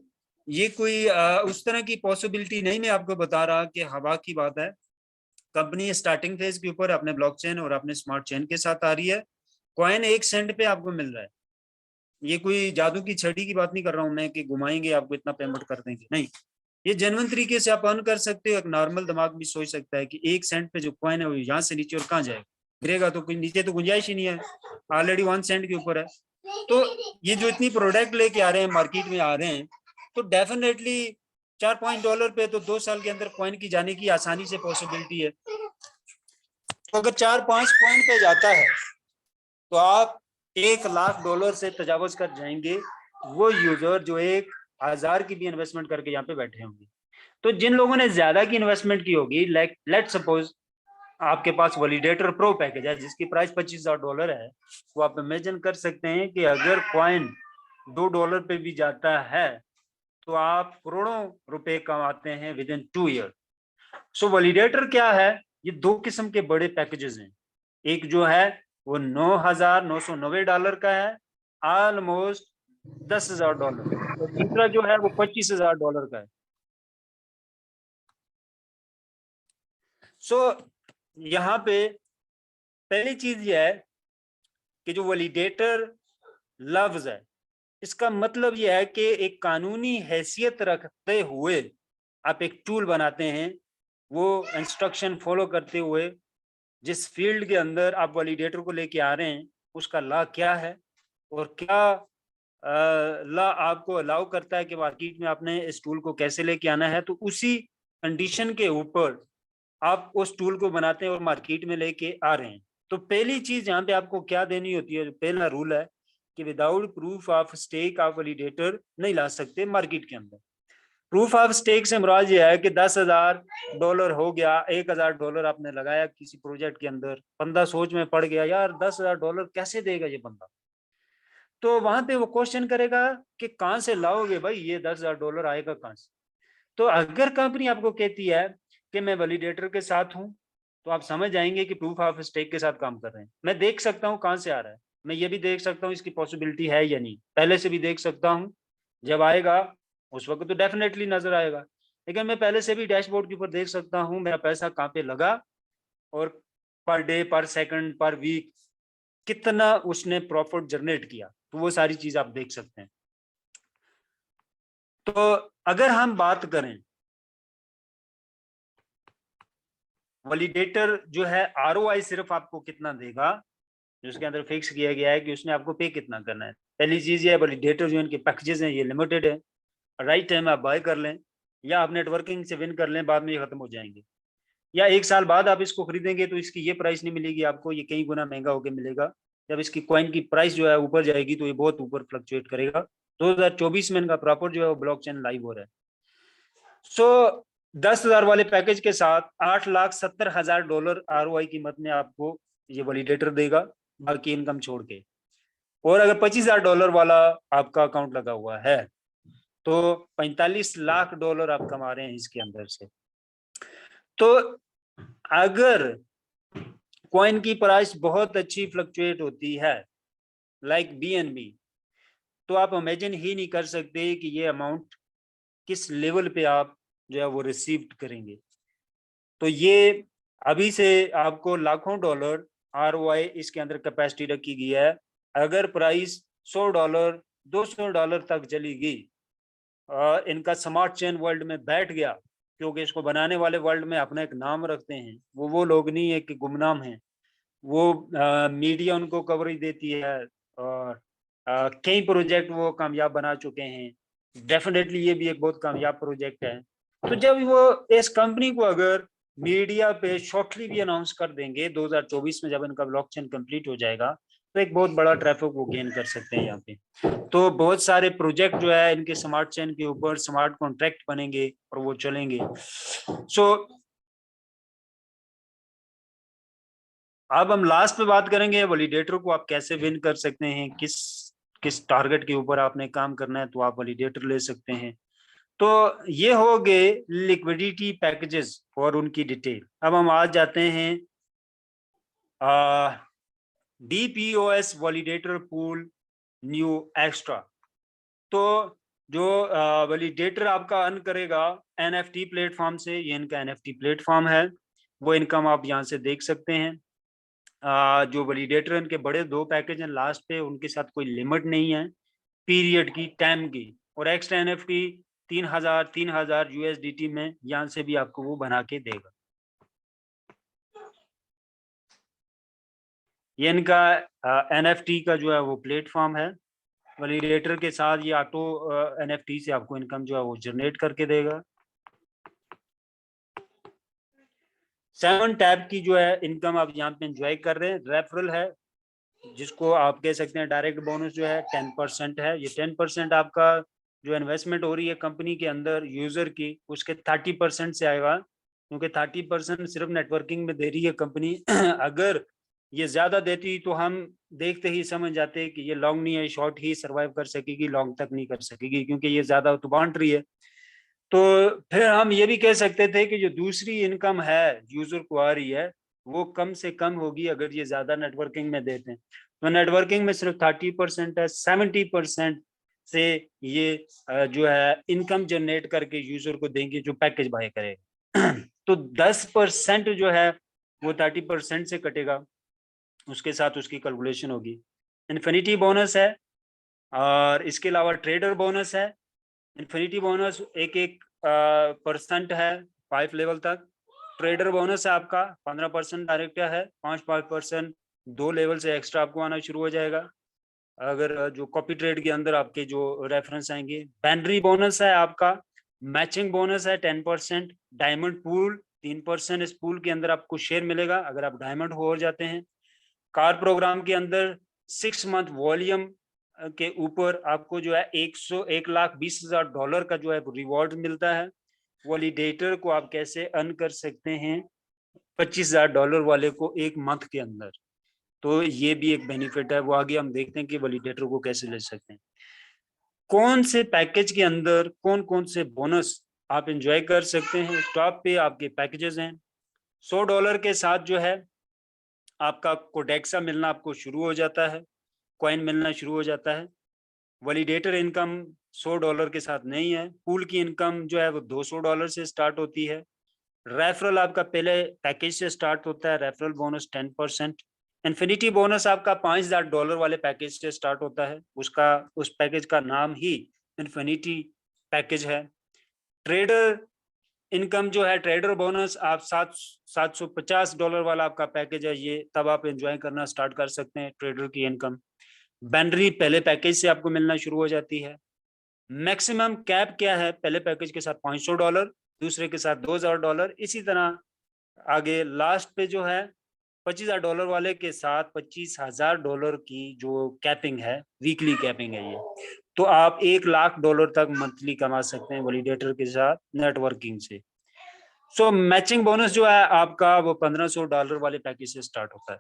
[SPEAKER 3] ये कोई उस तरह की पॉसिबिलिटी नहीं मैं आपको बता रहा कि हवा की बात है। कंपनी स्टार्टिंग फेज के ऊपर अपने ब्लॉकचेन और अपने स्मार्ट चेन के साथ आ रही है। कॉइन 1 सेंट पे आपको मिल रहा है। ये कोई जादू की छड़ी की बात नहीं कर रहा हूं मैं कि घुमाएंगे आपको इतना पेमेंट कर देंगे, नहीं। ये जेन्युइन तरीके से आप अर्न कर सकते हो। एक नॉर्मल दिमाग भी सोच सकता है कि 1 सेंट पे जो कॉइन है वो यहाँ से नीचे और कहाँ जाएगा, गिरेगा तो कोई नीचे तो गुंजाइश ही नहीं है, ऑलरेडी 1 सेंट के ऊपर है। तो ये जो इतनी प्रोडक्ट लेके आ रहे हैं, मार्केट में आ रहे हैं, तो डेफिनेटली $4 पे तो 2 साल के अंदर कॉइन की जाने की आसानी से पॉसिबिलिटी है। तो अगर 4-5 कॉइन पे जाता है तो आप $1 लाख से तजावज कर जाएंगे वो यूजर जो 1,000 की भी इन्वेस्टमेंट करके यहाँ पे बैठे होंगे। तो जिन लोगों ने ज्यादा की इन्वेस्टमेंट की होगी, लाइक लेट सपोज आपके पास वैलिडेटर प्रो पैकेज है जिसकी प्राइस $25,000 है, तो आप इमेजिन कर सकते हैं कि अगर कॉइन $2 पे भी जाता है तो आप करोड़ों रुपए कमाते हैं with in 2 year. So validator क्या है? ये 2 किस्म के बड़े पैकेजेस हैं। एक जो है वो $9,990 का है, ऑलमोस्ट $10,000, और दूसरा जो है वो $25,000 का है। सो यहाँ पे पहली चीज ये है कि जो वैलिडेटर लफ्ज है, इसका मतलब यह है कि एक कानूनी हैसियत रखते हुए आप एक टूल बनाते हैं, वो इंस्ट्रक्शन फॉलो करते हुए जिस फील्ड के अंदर आप वैलिडेटर को लेके आ रहे हैं उसका लॉ क्या है और क्या लॉ आपको अलाउ करता है कि मार्केट में आपने इस टूल को कैसे लेके आना है, तो उसी कंडीशन के ऊपर आप उस टूल को बनाते हैं और मार्केट में लेके आ रहे हैं। तो पहली चीज यहाँ पे आपको क्या देनी होती है, पहला रूल है कि विदाउट प्रूफ ऑफ स्टेक आप वैलिडेटर नहीं ला सकते मार्केट के अंदर। प्रूफ ऑफ स्टेक से मुराद ये है कि $10,000 हो गया, $1,000 आपने लगाया किसी प्रोजेक्ट के अंदर, बंदा सोच में पड़ गया यार $10,000 कैसे देगा ये बंदा, तो वहां पे वो क्वेश्चन करेगा कि कहाँ से लाओगे भाई, ये $10,000 आएगा कहाँ से। तो अगर कंपनी आपको कहती है कि मैं वैलिडेटर के साथ हूं, तो आप समझ जाएंगे कि प्रूफ ऑफ स्टेक के साथ काम कर रहे हैं। मैं देख सकता हूँ कहाँ से आ रहा है, मैं ये भी देख सकता हूँ इसकी पॉसिबिलिटी है या नहीं, पहले से भी देख सकता हूँ, जब आएगा उस वक्त तो डेफिनेटली नजर आएगा, लेकिन मैं पहले से भी डैशबोर्ड के ऊपर देख सकता हूँ मेरा पैसा कहाँ पे लगा और पर डे, पर सेकंड, पर वीक कितना उसने प्रॉफिट जनरेट किया, तो वो सारी चीज आप देख सकते हैं। तो अगर हम बात करें वैलिडेटर जो है ROI सिर्फ आपको कितना देगा, जिसके अंदर फिक्स किया गया है कि उसने आपको पे कितना करना है। पहली चीज ये है वैलिडेटर जो इनके पैकेजेस हैं ये लिमिटेड है, राइट टाइम आप बाय कर लें या आप नेटवर्किंग से विन कर लें, बाद में ये खत्म हो जाएंगे, या 1 साल बाद आप इसको खरीदेंगे तो इसकी ये प्राइस नहीं मिलेगी आपको, ये कई गुना महंगा होकर मिलेगा। जब इसकी कॉइन की प्राइस जो है ऊपर जाएगी तो ये बहुत ऊपर फ्लक्चुएट करेगा। 2024 में इनका प्रॉपर जो है वो ब्लॉकचेन लाइव हो रहा है। सो 10,000 वाले पैकेज के साथ $8,70,000 ROI कीमत में आपको ये वैलिडेटर देगा, बाकी इनकम छोड़ के। और अगर $25,000 वाला आपका अकाउंट लगा हुआ है तो $45 लाख आप कमा रहे हैं इसके अंदर से। तो अगर कॉइन की प्राइस बहुत अच्छी फ्लक्चुएट होती है लाइक BNB, तो आप इमेजिन ही नहीं कर सकते कि ये अमाउंट किस लेवल पे आप जो है वो रिसीव करेंगे। तो ये अभी से आपको लाखों डॉलर ROI इसके अंदर कैपेसिटी रखी गई है। अगर प्राइस $100, $200 तक चली गई, इनका स्मार्ट चेन वर्ल्ड में बैठ गया, क्योंकि इसको बनाने वाले वर्ल्ड में अपना एक नाम रखते हैं, वो लोग नहीं है कि गुमनाम हैं, वो मीडिया उनको कवरेज देती है और कई प्रोजेक्ट वो कामयाब बना चुके हैं। डेफिनेटली ये भी एक बहुत कामयाब प्रोजेक्ट है। तो जब वो इस कंपनी को अगर मीडिया पे शॉर्टली भी अनाउंस कर देंगे 2024 में, जब इनका ब्लॉकचेन कंप्लीट हो जाएगा, तो एक बहुत बड़ा ट्रैफिक वो गेन कर सकते हैं यहाँ पे। तो बहुत सारे प्रोजेक्ट जो है इनके स्मार्ट चेन के ऊपर स्मार्ट कॉन्ट्रैक्ट बनेंगे और वो चलेंगे। सो अब हम लास्ट पे बात करेंगे वैलिडेटर को आप कैसे विन कर सकते हैं, किस टारगेट के ऊपर आपने काम करना है तो आप वैलिडेटर ले सकते हैं। तो ये हो गए लिक्विडिटी पैकेजेस और उनकी डिटेल। अब हम आज जाते हैं DPoS validator pool new extra. तो जो वैलिडेटर आपका अर्न करेगा NFT प्लेटफॉर्म से, ये इनका NFT प्लेटफॉर्म है, वो इनकम आप यहाँ से देख सकते हैं। जो वैलिडेटर इनके बड़े 2 पैकेज हैं लास्ट पे, उनके साथ कोई लिमिट नहीं है पीरियड की, टाइम की, और एक्स्ट्रा NFT 3,000 USDT में यहाँ से भी आपको वो बना के देगा। ये इनका NFT का जो है वो प्लेटफॉर्म है। वैलिडेटर के साथ ये ऑटो NFT से आपको इनकम जो है वो जनरेट करके देगा। 7 टैब की जो है इनकम आप यहाँ पे एंजॉय कर रहे हैं। रेफरल है, जिसको आप कह सकते हैं डायरेक्ट बोनस जो है 10% है। ये 10% आपका जो इन्वेस्टमेंट हो रही है कंपनी के अंदर यूजर की, उसके 30% से आएगा, क्योंकि 30% सिर्फ नेटवर्किंग में दे रही है कंपनी। अगर ये ज्यादा देती तो हम देखते ही समझ जाते कि ये लॉन्ग नहीं है, शॉर्ट ही सरवाइव कर सकेगी, लॉन्ग तक नहीं कर सकेगी, क्योंकि ये ज्यादा तो बांट रही है। तो फिर हम ये भी कह सकते थे कि जो दूसरी इनकम है यूजर को आ रही है वो कम से कम होगी अगर ये ज्यादा नेटवर्किंग में देते हैं। तो नेटवर्किंग में सिर्फ 30% है, 70% से ये जो है इनकम जनरेट करके यूजर को देंगे जो पैकेज बाय करेगा। तो 10% जो है वो 30% से कटेगा, उसके साथ उसकी कैलकुलेशन होगी। इन्फिनिटी बोनस है और इसके अलावा ट्रेडर बोनस है। इन्फिनिटी बोनस एक परसेंट है 5 लेवल तक। ट्रेडर बोनस है आपका 15% डायरेक्ट है, 5% 2 लेवल से एक्स्ट्रा आपको आना शुरू हो जाएगा अगर जो कॉपी ट्रेड के अंदर आपके जो रेफरेंस आएंगे। बैनरी बोनस है आपका, मैचिंग बोनस है 10%, डायमंड पूल 3%, इस पूल के अंदर आपको शेयर मिलेगा अगर आप डायमंड हो जाते हैं। कार प्रोग्राम के अंदर 6 मंथ वॉल्यूम के ऊपर आपको जो है $1,20,000 का जो है रिवॉर्ड मिलता है। वैलिडेटर को आप कैसे अर्न कर सकते हैं $25,000 वाले को 1 मंथ के अंदर, तो ये भी एक बेनिफिट है। वो आगे हम देखते हैं कि वैलिडेटर को कैसे ले सकते हैं। कौन से पैकेज के अंदर कौन कौन से बोनस आप एंजॉय कर सकते हैं। टॉप पे आपके पैकेजेस हैं। $100 के साथ जो है आपका कोडेक्सा मिलना आपको शुरू हो जाता है, कॉइन मिलना शुरू हो जाता है। वैलिडेटर इनकम $100 के साथ नहीं है। पूल की इनकम जो है वो $200 से स्टार्ट होती है। रेफरल आपका पहले पैकेज से स्टार्ट होता है, रेफरल बोनस 10%। इन्फिनिटी बोनस आपका $5,000 वाले पैकेज से स्टार्ट होता है, उस पैकेज का नाम ही इन्फिनिटी पैकेज है। ट्रेडर इनकम जो है, ट्रेडर बोनस आप $750 वाला आपका पैकेज है, ये तब आप एंजॉय करना स्टार्ट कर सकते हैं ट्रेडर की इनकम। बैनरी पहले पैकेज से आपको मिलना शुरू हो जाती है। मैक्सिमम कैप क्या है, पहले पैकेज के साथ $500, दूसरे के साथ $2,000, इसी तरह आगे लास्ट पे जो है $25,000 वाले के साथ $25,000 की जो कैपिंग है, वीकली कैपिंग है ये, तो आप $1,00,000 तक मंथली कमा सकते हैं वैलिडेटर के साथ नेटवर्किंग से। सो मैचिंग बोनस जो है आपका वो $1,500 वाले पैकेज से स्टार्ट होता है।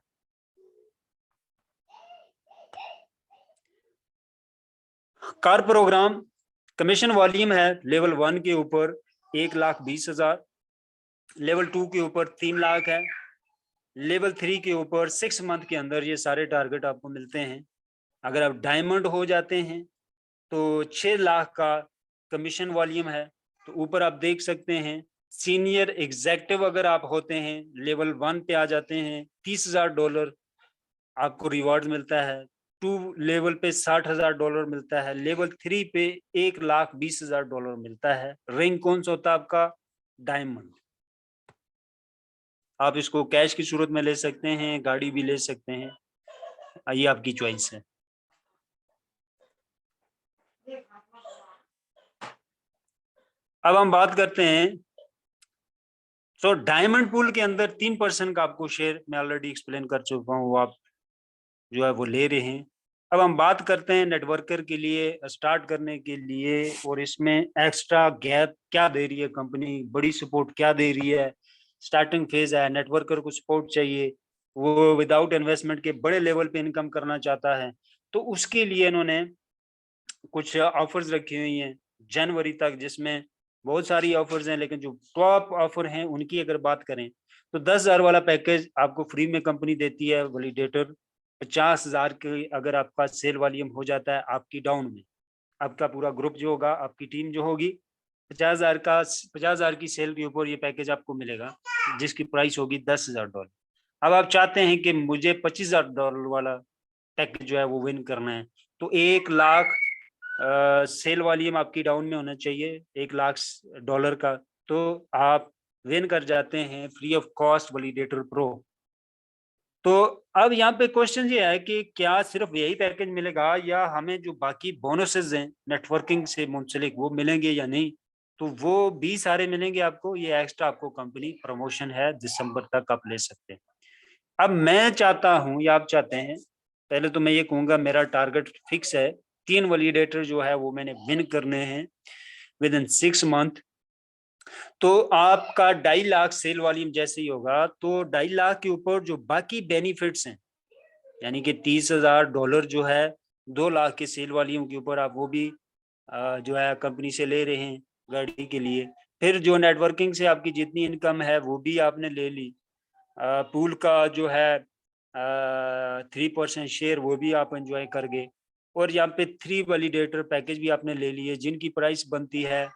[SPEAKER 3] कार प्रोग्राम कमीशन वॉल्यूम है लेवल 1 के ऊपर 1,20,000, लेवल 2 के ऊपर 3 लाख है, लेवल 3 के ऊपर 6 मंथ के अंदर ये सारे टारगेट आपको मिलते हैं। अगर आप डायमंड हो जाते हैं तो 6 लाख का कमीशन वॉल्यूम है। तो ऊपर आप देख सकते हैं सीनियर एग्जेक्टिव अगर आप होते हैं, लेवल 1 पे आ जाते हैं, $30,000 आपको रिवॉर्ड मिलता है। 2 लेवल पे $60,000 मिलता है। लेवल 3 पे $1,20,000 मिलता है। रैंक कौन सा होता है आपका, डायमंड। आप इसको कैश की सूरत में ले सकते हैं, गाड़ी भी ले सकते हैं, ये आपकी चॉइस है। अब हम बात करते हैं, सो डायमंड पूल के अंदर 3% का आपको शेयर मैं ऑलरेडी एक्सप्लेन कर चुका हूँ, वो आप जो है वो ले रहे हैं। अब हम बात करते हैं नेटवर्कर के लिए स्टार्ट करने के लिए, और इसमें एक्स्ट्रा गैप क्या दे रही है कंपनी, बड़ी सपोर्ट क्या दे रही है। स्टार्टिंग फेज है, नेटवर्कर को सपोर्ट चाहिए, वो विदाउट इन्वेस्टमेंट के बड़े लेवल पे इनकम करना चाहता है, तो उसके लिए इन्होंने कुछ ऑफर्स रखी हुई हैं जनवरी तक, जिसमें बहुत सारी ऑफर्स हैं, लेकिन जो टॉप ऑफर हैं उनकी अगर बात करें तो 10,000 वाला पैकेज आपको फ्री में कंपनी देती है वैलिडेटर। 50,000 के अगर आपका सेल वॉल्यूम हो जाता है आपकी डाउन में, आपका पूरा ग्रुप जो होगा, आपकी टीम जो होगी, 50,000 की सेल के ऊपर ये पैकेज आपको मिलेगा, जिसकी प्राइस होगी $10,000। अब आप चाहते हैं कि मुझे $25,000 वाला पैकेज जो है वो विन करना है, तो 1 लाख सेल वॉल्यूम आपकी डाउन में होना चाहिए, $1,00,000 का, तो आप विन कर जाते हैं free of cost validator pro. तो अब यहाँ पे क्वेश्चन ये है कि क्या सिर्फ यही पैकेज मिलेगा या हमें जो बाकी बोनसेस हैं नेटवर्किंग से मुंसलिक वो मिलेंगे या नहीं, तो वो भी सारे मिलेंगे आपको। ये एक्स्ट्रा आपको कंपनी प्रमोशन है, दिसंबर तक आप ले सकते हैं। अब मैं चाहता हूं या आप चाहते हैं, पहले तो मैं ये कहूंगा मेरा टारगेट फिक्स है, 3 वैलिडेटर जो है वो मैंने विन करने हैं विद इन 6 मंथ। तो आपका 2.5 लाख सेल वॉल्यूम जैसे ही होगा तो 2.5 लाख के ऊपर जो बाकी बेनिफिट्स हैं, यानी कि $30,000 जो है 2 लाख के सेल वॉल्यूम के ऊपर आप वो भी जो है कंपनी से ले रहे हैं गाड़ी के लिए। फिर जो नेटवर्किंग से आपकी जितनी इनकम है वो भी आपने ले ली। पूल का जो है 3% शेयर वो भी आप एंजॉय कर गए। और यहाँ पे 3 वैलिडेटर पैकेज भी आपने ले लिए जिनकी प्राइस बनती है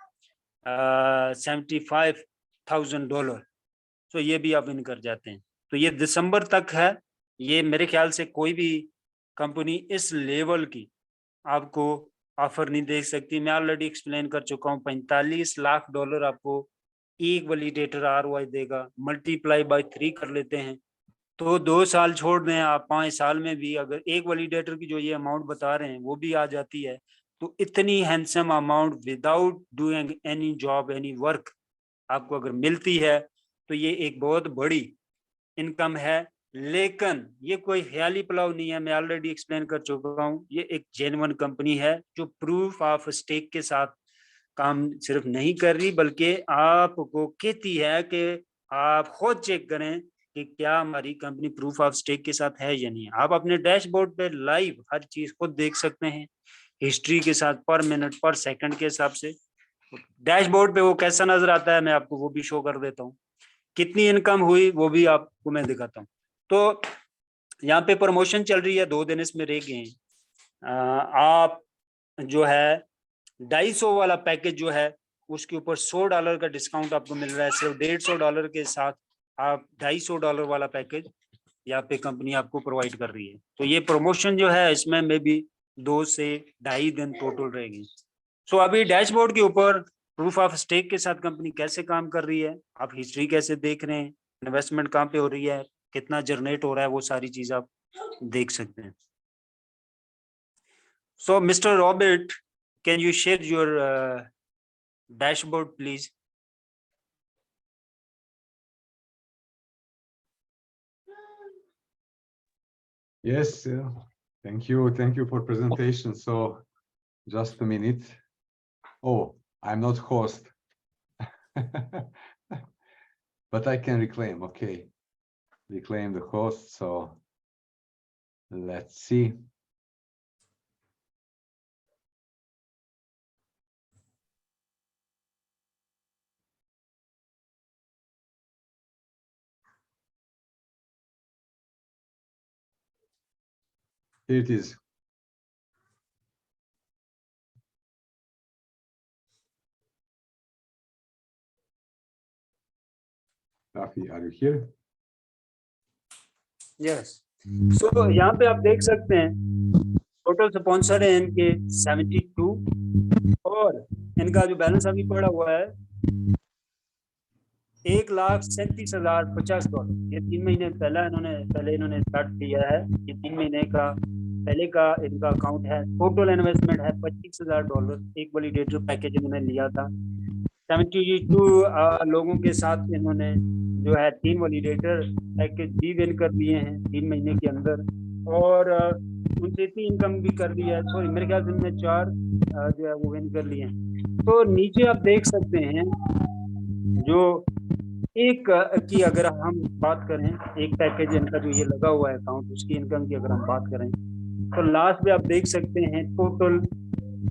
[SPEAKER 3] $75,000। तो ये भी आप इन कर जाते हैं। तो ये दिसंबर तक है। ये मेरे ख्याल से कोई भी कंपनी इस लेवल की आपको ऑफर नहीं दे सकती। मैं ऑलरेडी एक्सप्लेन कर चुका हूँ, $45 लाख आपको एक वैलिडेटर ROI देगा। मल्टीप्लाई बाय 3 कर लेते हैं तो 2 साल छोड़ दें आप, 5 साल में भी अगर एक वैलिडेटर की जो ये अमाउंट बता रहे हैं वो भी आ जाती है, तो इतनी handsome amount without doing any job any work आपको अगर मिलती है तो ये एक बहुत बड़ी इनकम है। लेकिन ये कोई ख्याली पुलाव नहीं है, मैं ऑलरेडी एक्सप्लेन कर चुका हूँ। ये एक जेन्युइन कंपनी है जो प्रूफ ऑफ स्टेक के साथ काम सिर्फ नहीं कर रही बल्कि आपको कहती है कि आप खुद चेक करें कि क्या हमारी कंपनी प्रूफ ऑफ स्टेक के साथ है या नहीं। आप अपने डैशबोर्ड पे लाइव हर चीज खुद देख सकते हैं, हिस्ट्री के साथ, पर मिनट पर सेकंड के हिसाब से। डैशबोर्ड पे वो कैसा नजर आता है मैं आपको वो भी शो कर देता हूँ, कितनी इनकम हुई वो भी आपको मैं दिखाता हूँ। तो यहाँ पे प्रमोशन चल रही है, 2 दिन इसमें रह गए हैं। आप जो है 250 वाला पैकेज जो है उसके ऊपर $100 का डिस्काउंट आपको मिल रहा है। सिर्फ $150 के साथ आप $250 वाला पैकेज यहाँ पे कंपनी आपको प्रोवाइड कर रही है। तो ये प्रमोशन जो है इसमें में भी 2 से 2.5 दिन टोटल रहेगी। सो अभी डैशबोर्ड के ऊपर प्रूफ ऑफ स्टेक के साथ कंपनी कैसे काम कर रही है, आप हिस्ट्री कैसे देख रहे हैं, इन्वेस्टमेंट कहाँ पे हो रही है, कितना जनरेट हो रहा है, वो सारी चीज आप देख सकते हैं। So mister Robert, can you share your dashboard please?
[SPEAKER 6] Yes, thank you for presentation. So just a minute. Oh, I'm not host. But I can reclaim, okay. Reclaim the host, so let's see. Here it is. Rafi, are you here?
[SPEAKER 3] Yes. So यहाँ पे आप देख सकते हैं total sponsor है इनके 72 और इनका जो बैलेंस अभी पड़ा हुआ है $1,37,050। ये 3 महीने पहले इन्होंने स्टार्ट किया है। ये 3 महीने का पहले का इनका अकाउंट है। टोटल इन्वेस्टमेंट है $25,000। एक वैलिडेटर पैकेज इन्होंने लिया था। 72 लोगों के साथ इन्होंने जो है 3 वैलिडेटर पैकेज भी विन कर लिए हैं 3 महीने के अंदर और उनसे इतनी इनकम भी कर ली है। सॉरी मेरे ख्याल से इनमें 4 जो है वो विन कर लिए हैं। तो नीचे आप देख सकते हैं जो एक की अगर हम बात करें, एक पैकेज इनका जो ये लगा हुआ है अकाउंट, उसकी इनकम की अगर हम बात करें तो लास्ट में आप देख सकते हैं टोटल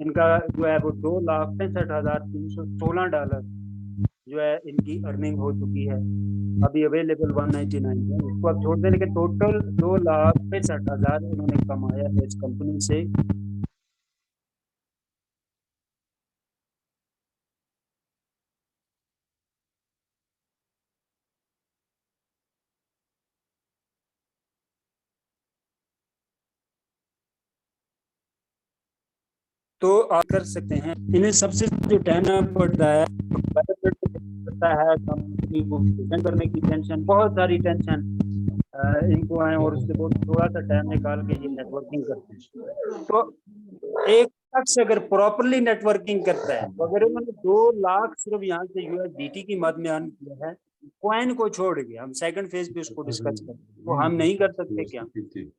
[SPEAKER 3] इनका जो है वो $2,65,316 जो है इनकी अर्निंग हो चुकी है। अभी अवेलेबल 199 है, इसको आप छोड़ दें, लेकिन टोटल 2,65,000 इन्होंने कमाया है इस कंपनी से। तो आप कर सकते हैं। इन्हें सबसे जो टर्न पड़ता है कंपनी को प्रेजेंट करने की टेंशन, बहुत सारी टेंशन इनको आए और उसके बाद थोड़ा सा टाइम निकाल के ये नेटवर्किंग करते हैं। तो एक शख्स अगर प्रॉपरली नेटवर्किंग करता है तो अगर उन्होंने 2 लाख सिर्फ यहाँ से USDT की मद में अर्न किया है, कॉइन को छोड़ के, हम सेकंड फेज पे उसको डिस्कस करते हैं, वो हम नहीं कर सकते क्या?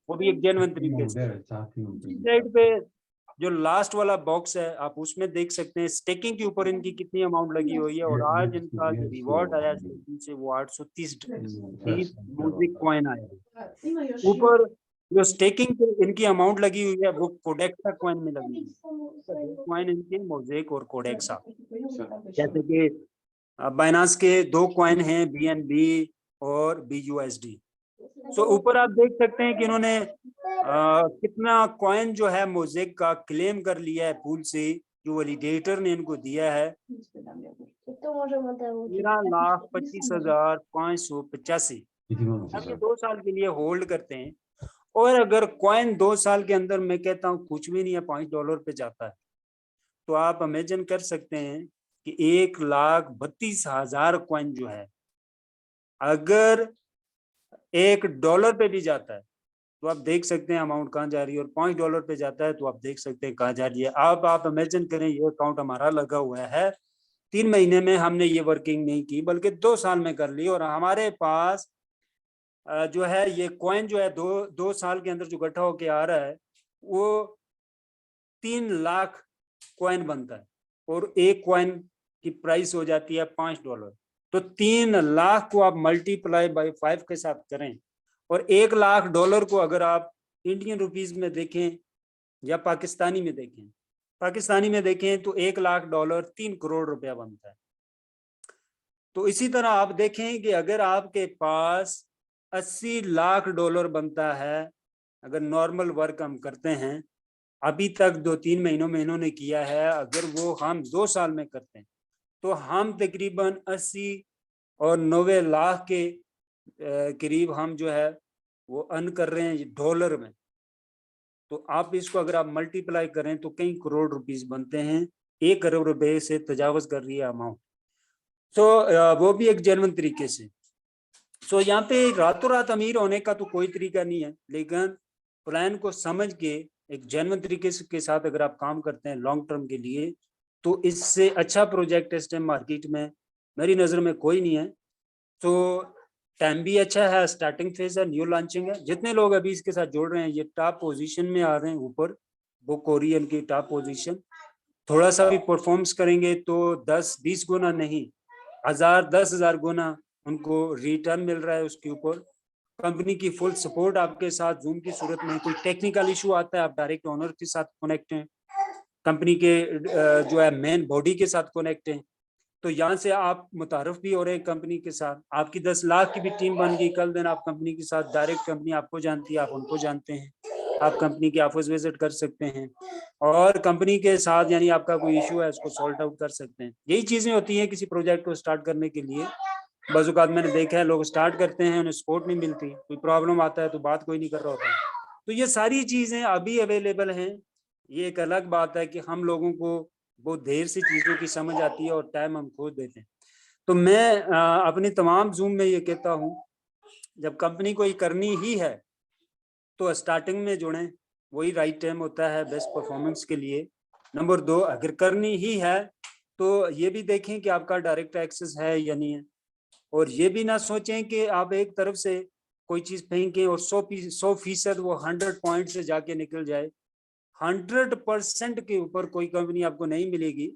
[SPEAKER 3] वो भी एक जेन्युइन तरीके से। साइड पे जो लास्ट वाला बॉक्स है आप उसमें देख सकते हैं स्टेकिंग के ऊपर इनकी कितनी अमाउंट लगी हुई है, और आज इनका जो रिवॉर्ड आया स्टेकिंग से वो 830 म्यूजिक कॉइन आया है। ऊपर जो स्टेकिंग पे इनकी अमाउंट लगी हुई है वो कोडेक्सा कॉइन में लगी हुई है। कॉइन इनके मोज़ेक और कोडेक्सा, जैसे कि बाइनांस के 2 कॉइन हैं, BNB और BUSD। सो ऊपर आप देख सकते हैं कि इन्होंने कितना कॉइन जो है मोज़ेक का क्लेम कर लिया है पूल से, जो वैलिडेटर ने इनको दिया है 13,25,585। हम ये 2 साल के लिए होल्ड करते हैं, और अगर कॉइन 2 साल के अंदर, मैं कहता हूँ कुछ भी नहीं है, $5 पे जाता है, तो आप इमेजिन कर सकते हैं कि 1,32,000 कॉइन जो है अगर $1 पे भी जाता है तो आप देख सकते हैं अमाउंट कहाँ जा रही है, और $5 पे जाता है तो आप देख सकते हैं कहाँ जा रही है। आप इमेजिन करें ये अकाउंट हमारा लगा हुआ है, 3 महीने में हमने ये वर्किंग नहीं की बल्कि 2 साल में कर ली, और हमारे पास जो है ये कॉइन जो है 2 साल के अंदर जो इकट्ठा होके आ रहा है वो 3 लाख कॉइन बनता है, और एक कॉइन की प्राइस हो जाती है $5। तो 3 लाख को आप मल्टीप्लाई बाय 5 के साथ करें, और $1 लाख को अगर आप इंडियन रुपीज में देखें या पाकिस्तानी में देखें तो $1 लाख 3 करोड़ रुपया बनता है। तो इसी तरह आप देखें कि अगर आपके पास $80 लाख बनता है, अगर नॉर्मल वर्क हम करते हैं, अभी तक 2-3 महीनों में इन्होंने किया है, अगर वो हम 2 साल में करते हैं तो हम तकरीबन 80 और 90 लाख के करीब हम जो है वो अर्न कर रहे हैं डॉलर में। तो आप इसको अगर आप मल्टीप्लाई करें तो कई करोड़ रुपीस बनते हैं, 1 करोड़ रुपए से तजावज कर रही है अमाउंट। सो वो भी एक जेन्युइन तरीके से। सो यहाँ पे रातों रात अमीर होने का तो कोई तरीका नहीं है, लेकिन प्लान को समझ के एक जेन्युइन तरीके के साथ अगर आप काम करते हैं लॉन्ग टर्म के लिए, तो इससे अच्छा प्रोजेक्ट इस टाइम मार्केट में मेरी नज़र में कोई नहीं है। तो टाइम भी अच्छा है, स्टार्टिंग फेज है, न्यू लॉन्चिंग है। जितने लोग अभी इसके साथ जुड़ रहे हैं ये टॉप पोजीशन में आ रहे हैं ऊपर, वो कोरियन की टॉप पोजीशन। थोड़ा सा भी परफॉर्मेंस करेंगे तो 10-20 गुना नहीं, 1000-10,000 गुना उनको रिटर्न मिल रहा है उसके ऊपर। कंपनी की फुल सपोर्ट आपके साथ, जूम की सूरत में कोई टेक्निकल इशू आता है आप डायरेक्ट ओनर के साथ कनेक्ट हैं, कंपनी के जो है मेन बॉडी के साथ कनेक्ट हैं। तो यहाँ से आप मुतारफ भी हो रहे हैं कंपनी के साथ, आपकी 10 लाख की भी टीम बन गई, कल दिन आप कंपनी के साथ डायरेक्ट, कंपनी आपको जानती है, आप उनको जानते हैं, आप कंपनी के ऑफिस विजिट कर सकते हैं और कंपनी के साथ यानी आपका कोई इशू है उसको सॉल्व आउट कर सकते हैं। यही चीजें होती हैं किसी प्रोजेक्ट को स्टार्ट करने के लिए। बाज़-औक़ात मैंने देखा है लोग स्टार्ट करते हैं, उन्हें सपोर्ट नहीं मिलती, कोई प्रॉब्लम आता है तो बात कोई नहीं कर रहा होता। तो ये सारी चीजें अभी अवेलेबल हैं। ये एक अलग बात है कि हम लोगों को बहुत देर से चीजों की समझ आती है और टाइम हम खो देते हैं। तो मैं अपनी तमाम जूम में ये कहता हूँ, जब कंपनी कोई करनी ही है तो स्टार्टिंग में जुड़ें, वही राइट टाइम होता है बेस्ट परफॉर्मेंस के लिए। नंबर 2, अगर करनी ही है तो ये भी देखें कि आपका डायरेक्ट एक्सेस है या नहीं है, और ये भी ना सोचें कि आप एक तरफ से कोई चीज फेंकें और 100% वो 100 पॉइंट से जाके निकल जाए। 100% के ऊपर कोई कंपनी आपको नहीं मिलेगी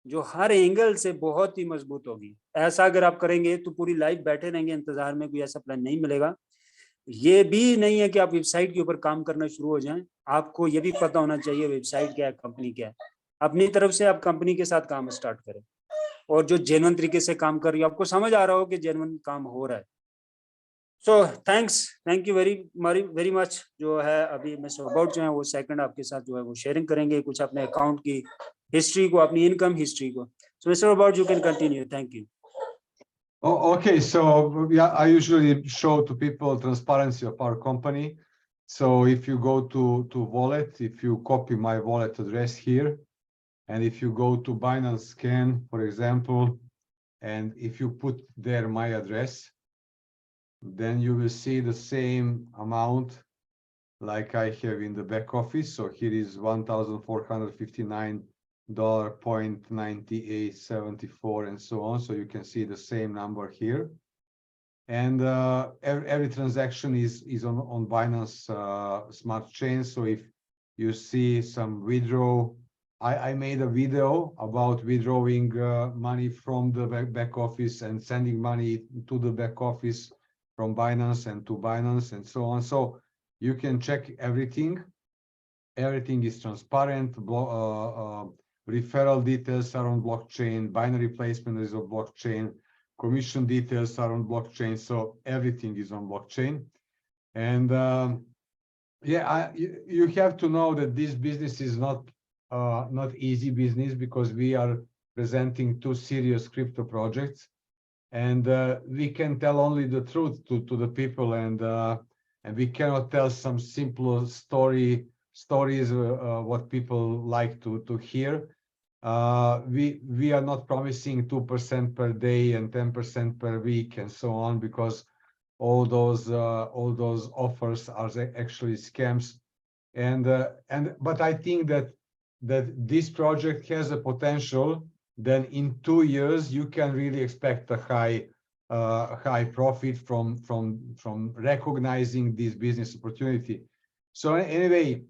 [SPEAKER 3] जो हर एंगल से बहुत ही मजबूत होगी। ऐसा अगर आप करेंगे तो पूरी लाइफ बैठे रहेंगे इंतजार में, कोई ऐसा प्लान नहीं मिलेगा। ये भी नहीं है कि आप वेबसाइट के ऊपर काम करना शुरू हो जाएं, आपको ये भी पता होना चाहिए वेबसाइट क्या है, कंपनी क्या है। अपनी तरफ से आप कंपनी के साथ काम स्टार्ट करें और जो जेन्युइन तरीके से काम कर रही है, आपको समझ आ रहा हो कि जेन्युइन काम हो रहा है। So thank you very much. जो है अभी मिस्टर अबाउट जो है वो सेकंड आपके साथ जो है वो शेयरिंग करेंगे कुछ अपने अकाउंट की हिस्ट्री को, अपनी इनकम हिस्ट्री को। So mister about you can continue, thank you.
[SPEAKER 6] Oh, okay, so yeah, I usually show to people transparency of our company. So if you go to wallet, if you copy my wallet address here, and if you go to Binance Scan, for example, and if you put there my address, then you will see the same amount like I have in the back office. So here is $1,459.9874 and so on. So you can see the same number here. And every transaction is on Binance Smart Chain. So if you see some withdraw, I made a video about withdrawing money from the back office and sending money to the back office from Binance and to Binance and so on. So you can check everything. Everything is transparent. Referral details are on blockchain. Binary placement is on blockchain. Commission details are on blockchain. So everything is on blockchain. And yeah, you have to know that this business is not easy business, because we are presenting two serious crypto projects, and we can tell only the truth to the people, and we cannot tell some simple stories what people like to hear. We are not promising 2% per day and 10% per week and so on, because all those offers are actually scams. But I think that this project has a potential. Then in 2 years you can really expect a high profit from recognizing this business opportunity. So anyway,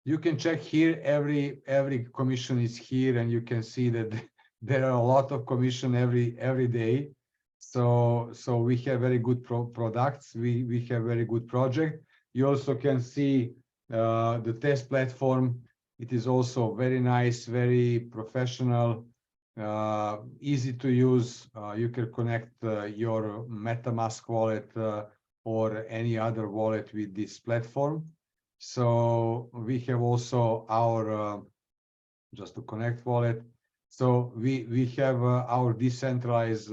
[SPEAKER 6] you can check here, every commission is here, and you can see that there are a lot of commission every day. So we have very good products. We have very good project. You also can see the test platform. It is also very nice, very professional, easy to use. You can connect your MetaMask wallet or any other wallet with this platform. So we have also our just to connect wallet. So we have our decentralized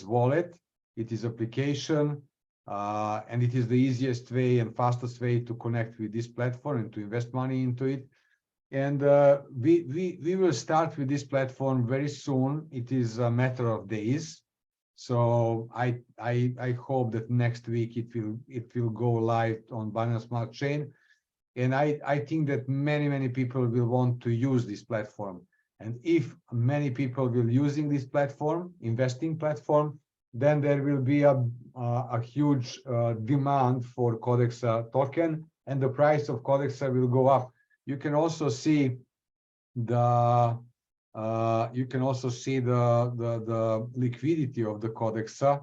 [SPEAKER 6] wallet. It is application, and it is the easiest way and fastest way to connect with this platform and to invest money into it. And we will start with this platform very soon. It is a matter of days. So I hope that next week it will go live on Binance Smart Chain. And I think that many people will want to use this platform. And if many people will using this platform, investing platform, then there will be a huge demand for Codexa token, and the price of Codexa will go up. You can also see the liquidity of the Codexa.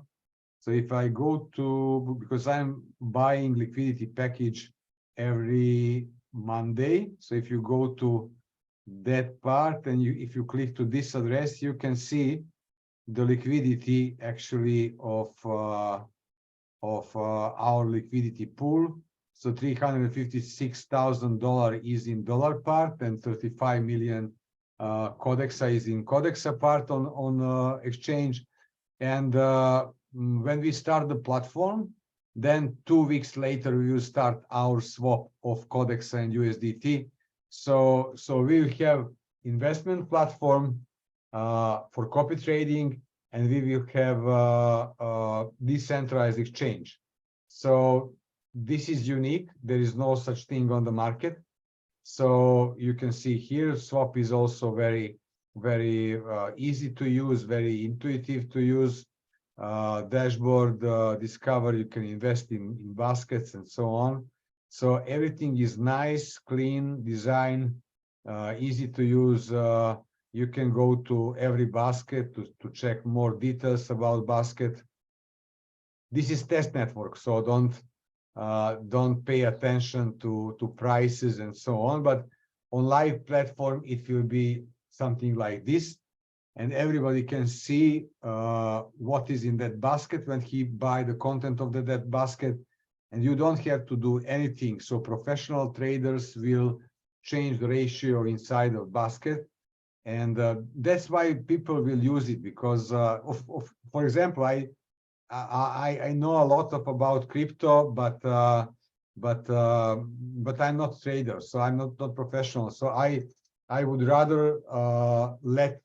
[SPEAKER 6] So if I go to, because I'm buying liquidity package every Monday. So if you go to that part and if you click to this address, you can see the liquidity actually of our liquidity pool. So $356,000 is in dollar part, and 35 million Codexa is in Codexa part on exchange. And when we start the platform, then 2 weeks later we will start our swap of Codexa and USDT. So we will have investment platform for copy trading, and we will have decentralized exchange. So this is unique. There is no such thing on the market. So you can see here, swap is also very easy to use, very intuitive to use. Dashboard, discover, you can invest in baskets and so on. So everything is nice, clean design, easy to use. You can go to every basket to check more details about basket. This is test network, so don't pay attention to prices and so on. But on live platform, it will be something like this. And everybody can see what is in that basket when he buy the content of that basket, and you don't have to do anything. So professional traders will change the ratio inside of basket, and that's why people will use it, because for example, I know a lot about crypto, but I'm not a trader, so I'm not professional. So I would rather let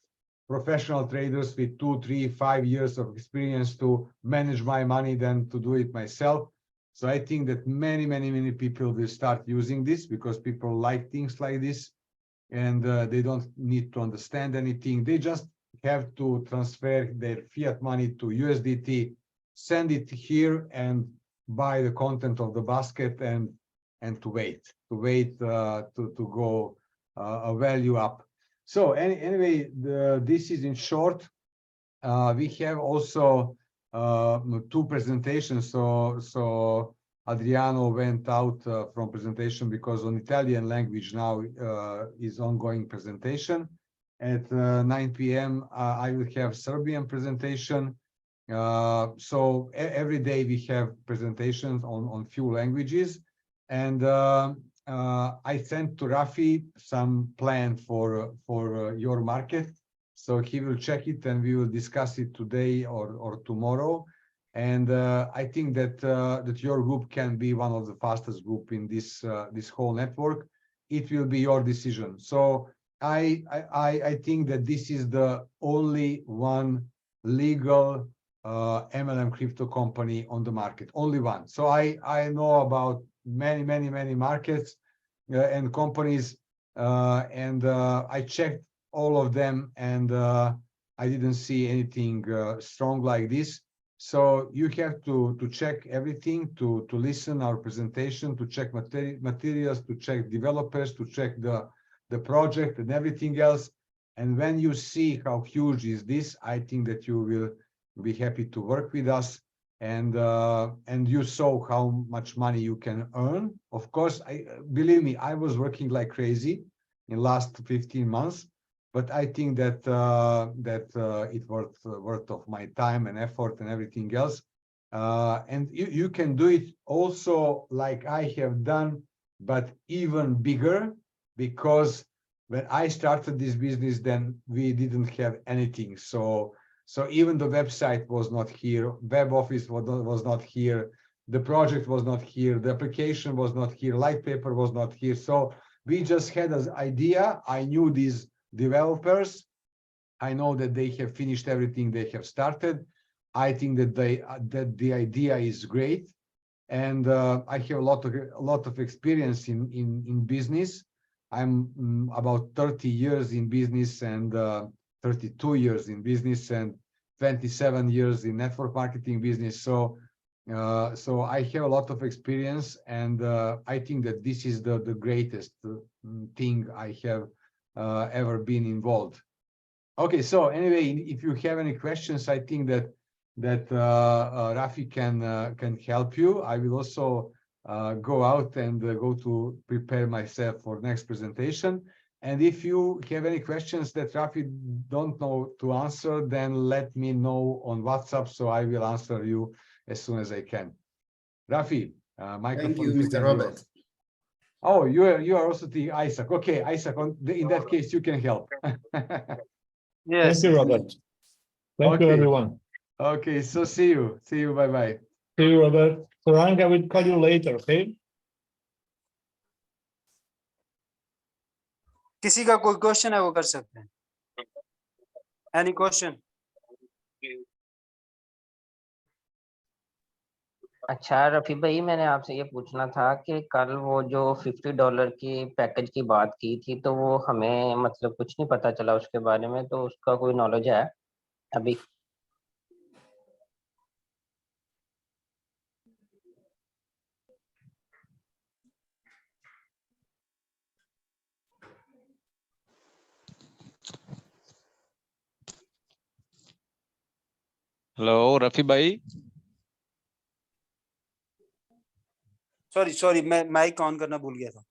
[SPEAKER 6] professional traders with 2, 3, 5 years of experience to manage my money than to do it myself. So I think that many people will start using this because people like things like this, and they don't need to understand anything. They just have to transfer their fiat money to USDT, send it here, and buy the content of the basket, and to wait to go a value up. So anyway, this is in short. We have also 2 presentations. So Adriano went out from presentation because on Italian language now is ongoing presentation. At 9 p.m. I will have Serbian presentation. So every day we have presentations on few languages, and I sent to Rafi some plan for your market, so he will check it and we will discuss it today or tomorrow. And I think that that your group can be one of the fastest group in this this whole network. It will be your decision. So I think that this is the only one legal MLM crypto company on the market, only one. So I know about many markets and companies, and I checked all of them, and I didn't see anything strong like this. So you have to check everything, to listen our presentation, to check materials, to check developers, to check the project and everything else. And when you see how huge is this, I think that you will be happy to work with us. And you saw how much money you can earn. Of course, believe me, I was working like crazy in last 15 months, but I think that it worth of my time and effort and everything else. And you can do it also like I have done, but even bigger, because when I started this business, then we didn't have anything. So even the website was not here, web office was not here, the project was not here, the application was not here, Lightpaper was not here. So we just had an idea. I knew these developers. I know that they have finished everything they have started. I think that the idea is great, and I have a lot of experience in business. I'm about 30 years in business, and 32 years in business, and 27 years in network marketing business. So I have a lot of experience, and I think that this is the greatest thing I have ever been involved. Okay, so anyway, if you have any questions, I think that Rafi can help you. I will also go out and go to prepare myself for next presentation. And if you have any questions that Rafi don't know to answer, then let me know on WhatsApp, so I will answer you as soon as I can. Rafi, microphone.
[SPEAKER 2] Thank you, Mr. Robert.
[SPEAKER 6] Oh, you are also the Isaac. Okay, Isaac, in that case, you can help.
[SPEAKER 3] Yes.
[SPEAKER 4] Thank you, Robert. Thank you,
[SPEAKER 6] Okay.
[SPEAKER 4] everyone.
[SPEAKER 6] Okay, so see you. Bye-bye.
[SPEAKER 4] See you, Robert. Sarang, I will call you later, okay?
[SPEAKER 3] किसी का कोई question है वो कर सकते हैं. Any question?
[SPEAKER 7] अच्छा रफी भाई, मैंने आपसे ये पूछना था कि कल वो जो $50 की पैकेज की बात की थी, तो वो हमें मतलब कुछ नहीं पता चला उसके बारे में, तो उसका कोई नॉलेज है अभी?
[SPEAKER 1] हेलो रफी भाई.
[SPEAKER 3] सॉरी मैं माइक ऑन करना भूल गया था.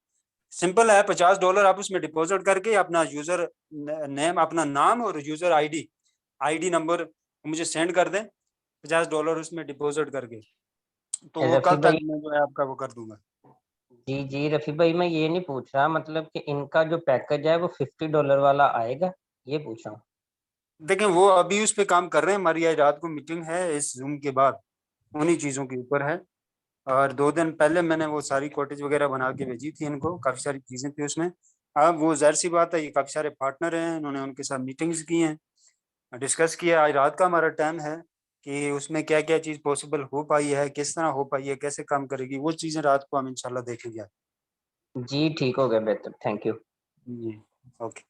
[SPEAKER 3] सिंपल है, $50 आप उसमें डिपॉजिट करके अपना यूजर नेम, अपना नाम और यूजर आईडी नंबर मुझे सेंड कर दें. $50 उसमें डिपॉजिट करके, तो वो कल तक मैं जो है आपका वो कर दूंगा.
[SPEAKER 7] जी रफी भाई, मैं ये नहीं पूछ रहा, मतलब कि इनका जो पैकेज है वो $50 वाला आएगा, ये पूछ रहा हूँ.
[SPEAKER 3] देखें, वो अभी उस पे काम कर रहे हैं. हमारी आज रात को मीटिंग है इस जूम के बाद, उन्हीं चीजों के ऊपर है. और 2 दिन पहले मैंने वो सारी कॉटेज वगैरह बना के भेजी थी इनको, काफी सारी चीजें थी उसमें. अब वो जाहिर सी बात है, ये काफी सारे पार्टनर हैं, इन्होंने उनके साथ मीटिंग्स की हैं, डिस्कस किया। आज रात का हमारा टाइम है कि उसमें क्या क्या चीज पॉसिबल हो पाई है, किस तरह हो पाई है, कैसे काम करेगी, वो चीजें रात को हम इंशाल्लाह देखेंगे।
[SPEAKER 7] जी ठीक हो गया, बेहतर, थैंक यू।
[SPEAKER 3] जी ओके।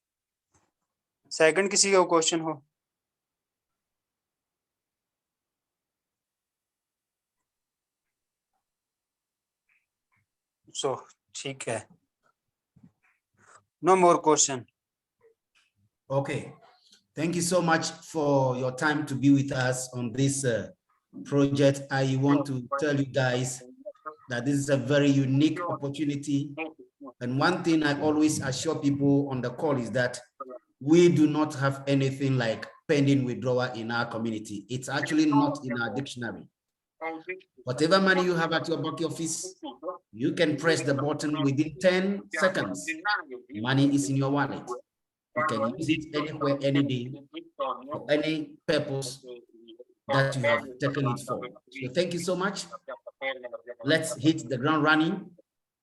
[SPEAKER 3] सेकंड किसी का क्वेश्चन हो? सो ठीक है, no more question.
[SPEAKER 2] Okay. Thank you so much for your time to be with us on this project. I want to tell you guys that this is a very unique opportunity. And one thing I always assure people on the call is that we do not have anything like pending withdrawal in our community. It's actually not in our dictionary. Whatever money you have at your back office, you can press the button within 10 seconds. Money is in your wallet. You can use it anywhere, any day, for any purpose that you have taken it for. So thank you so much. Let's hit the ground running.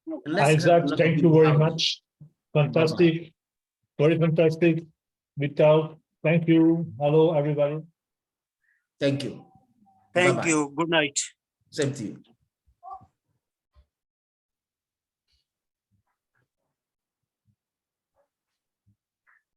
[SPEAKER 2] And let's help a
[SPEAKER 4] Isaac,
[SPEAKER 2] lot of
[SPEAKER 4] thank you
[SPEAKER 2] people
[SPEAKER 4] very
[SPEAKER 2] out there.
[SPEAKER 4] much. Fantastic, very fantastic. Without, thank you. Hello, everybody.
[SPEAKER 2] Thank you.
[SPEAKER 3] Thank
[SPEAKER 2] Bye-bye.
[SPEAKER 3] You, good night.
[SPEAKER 2] Same to you.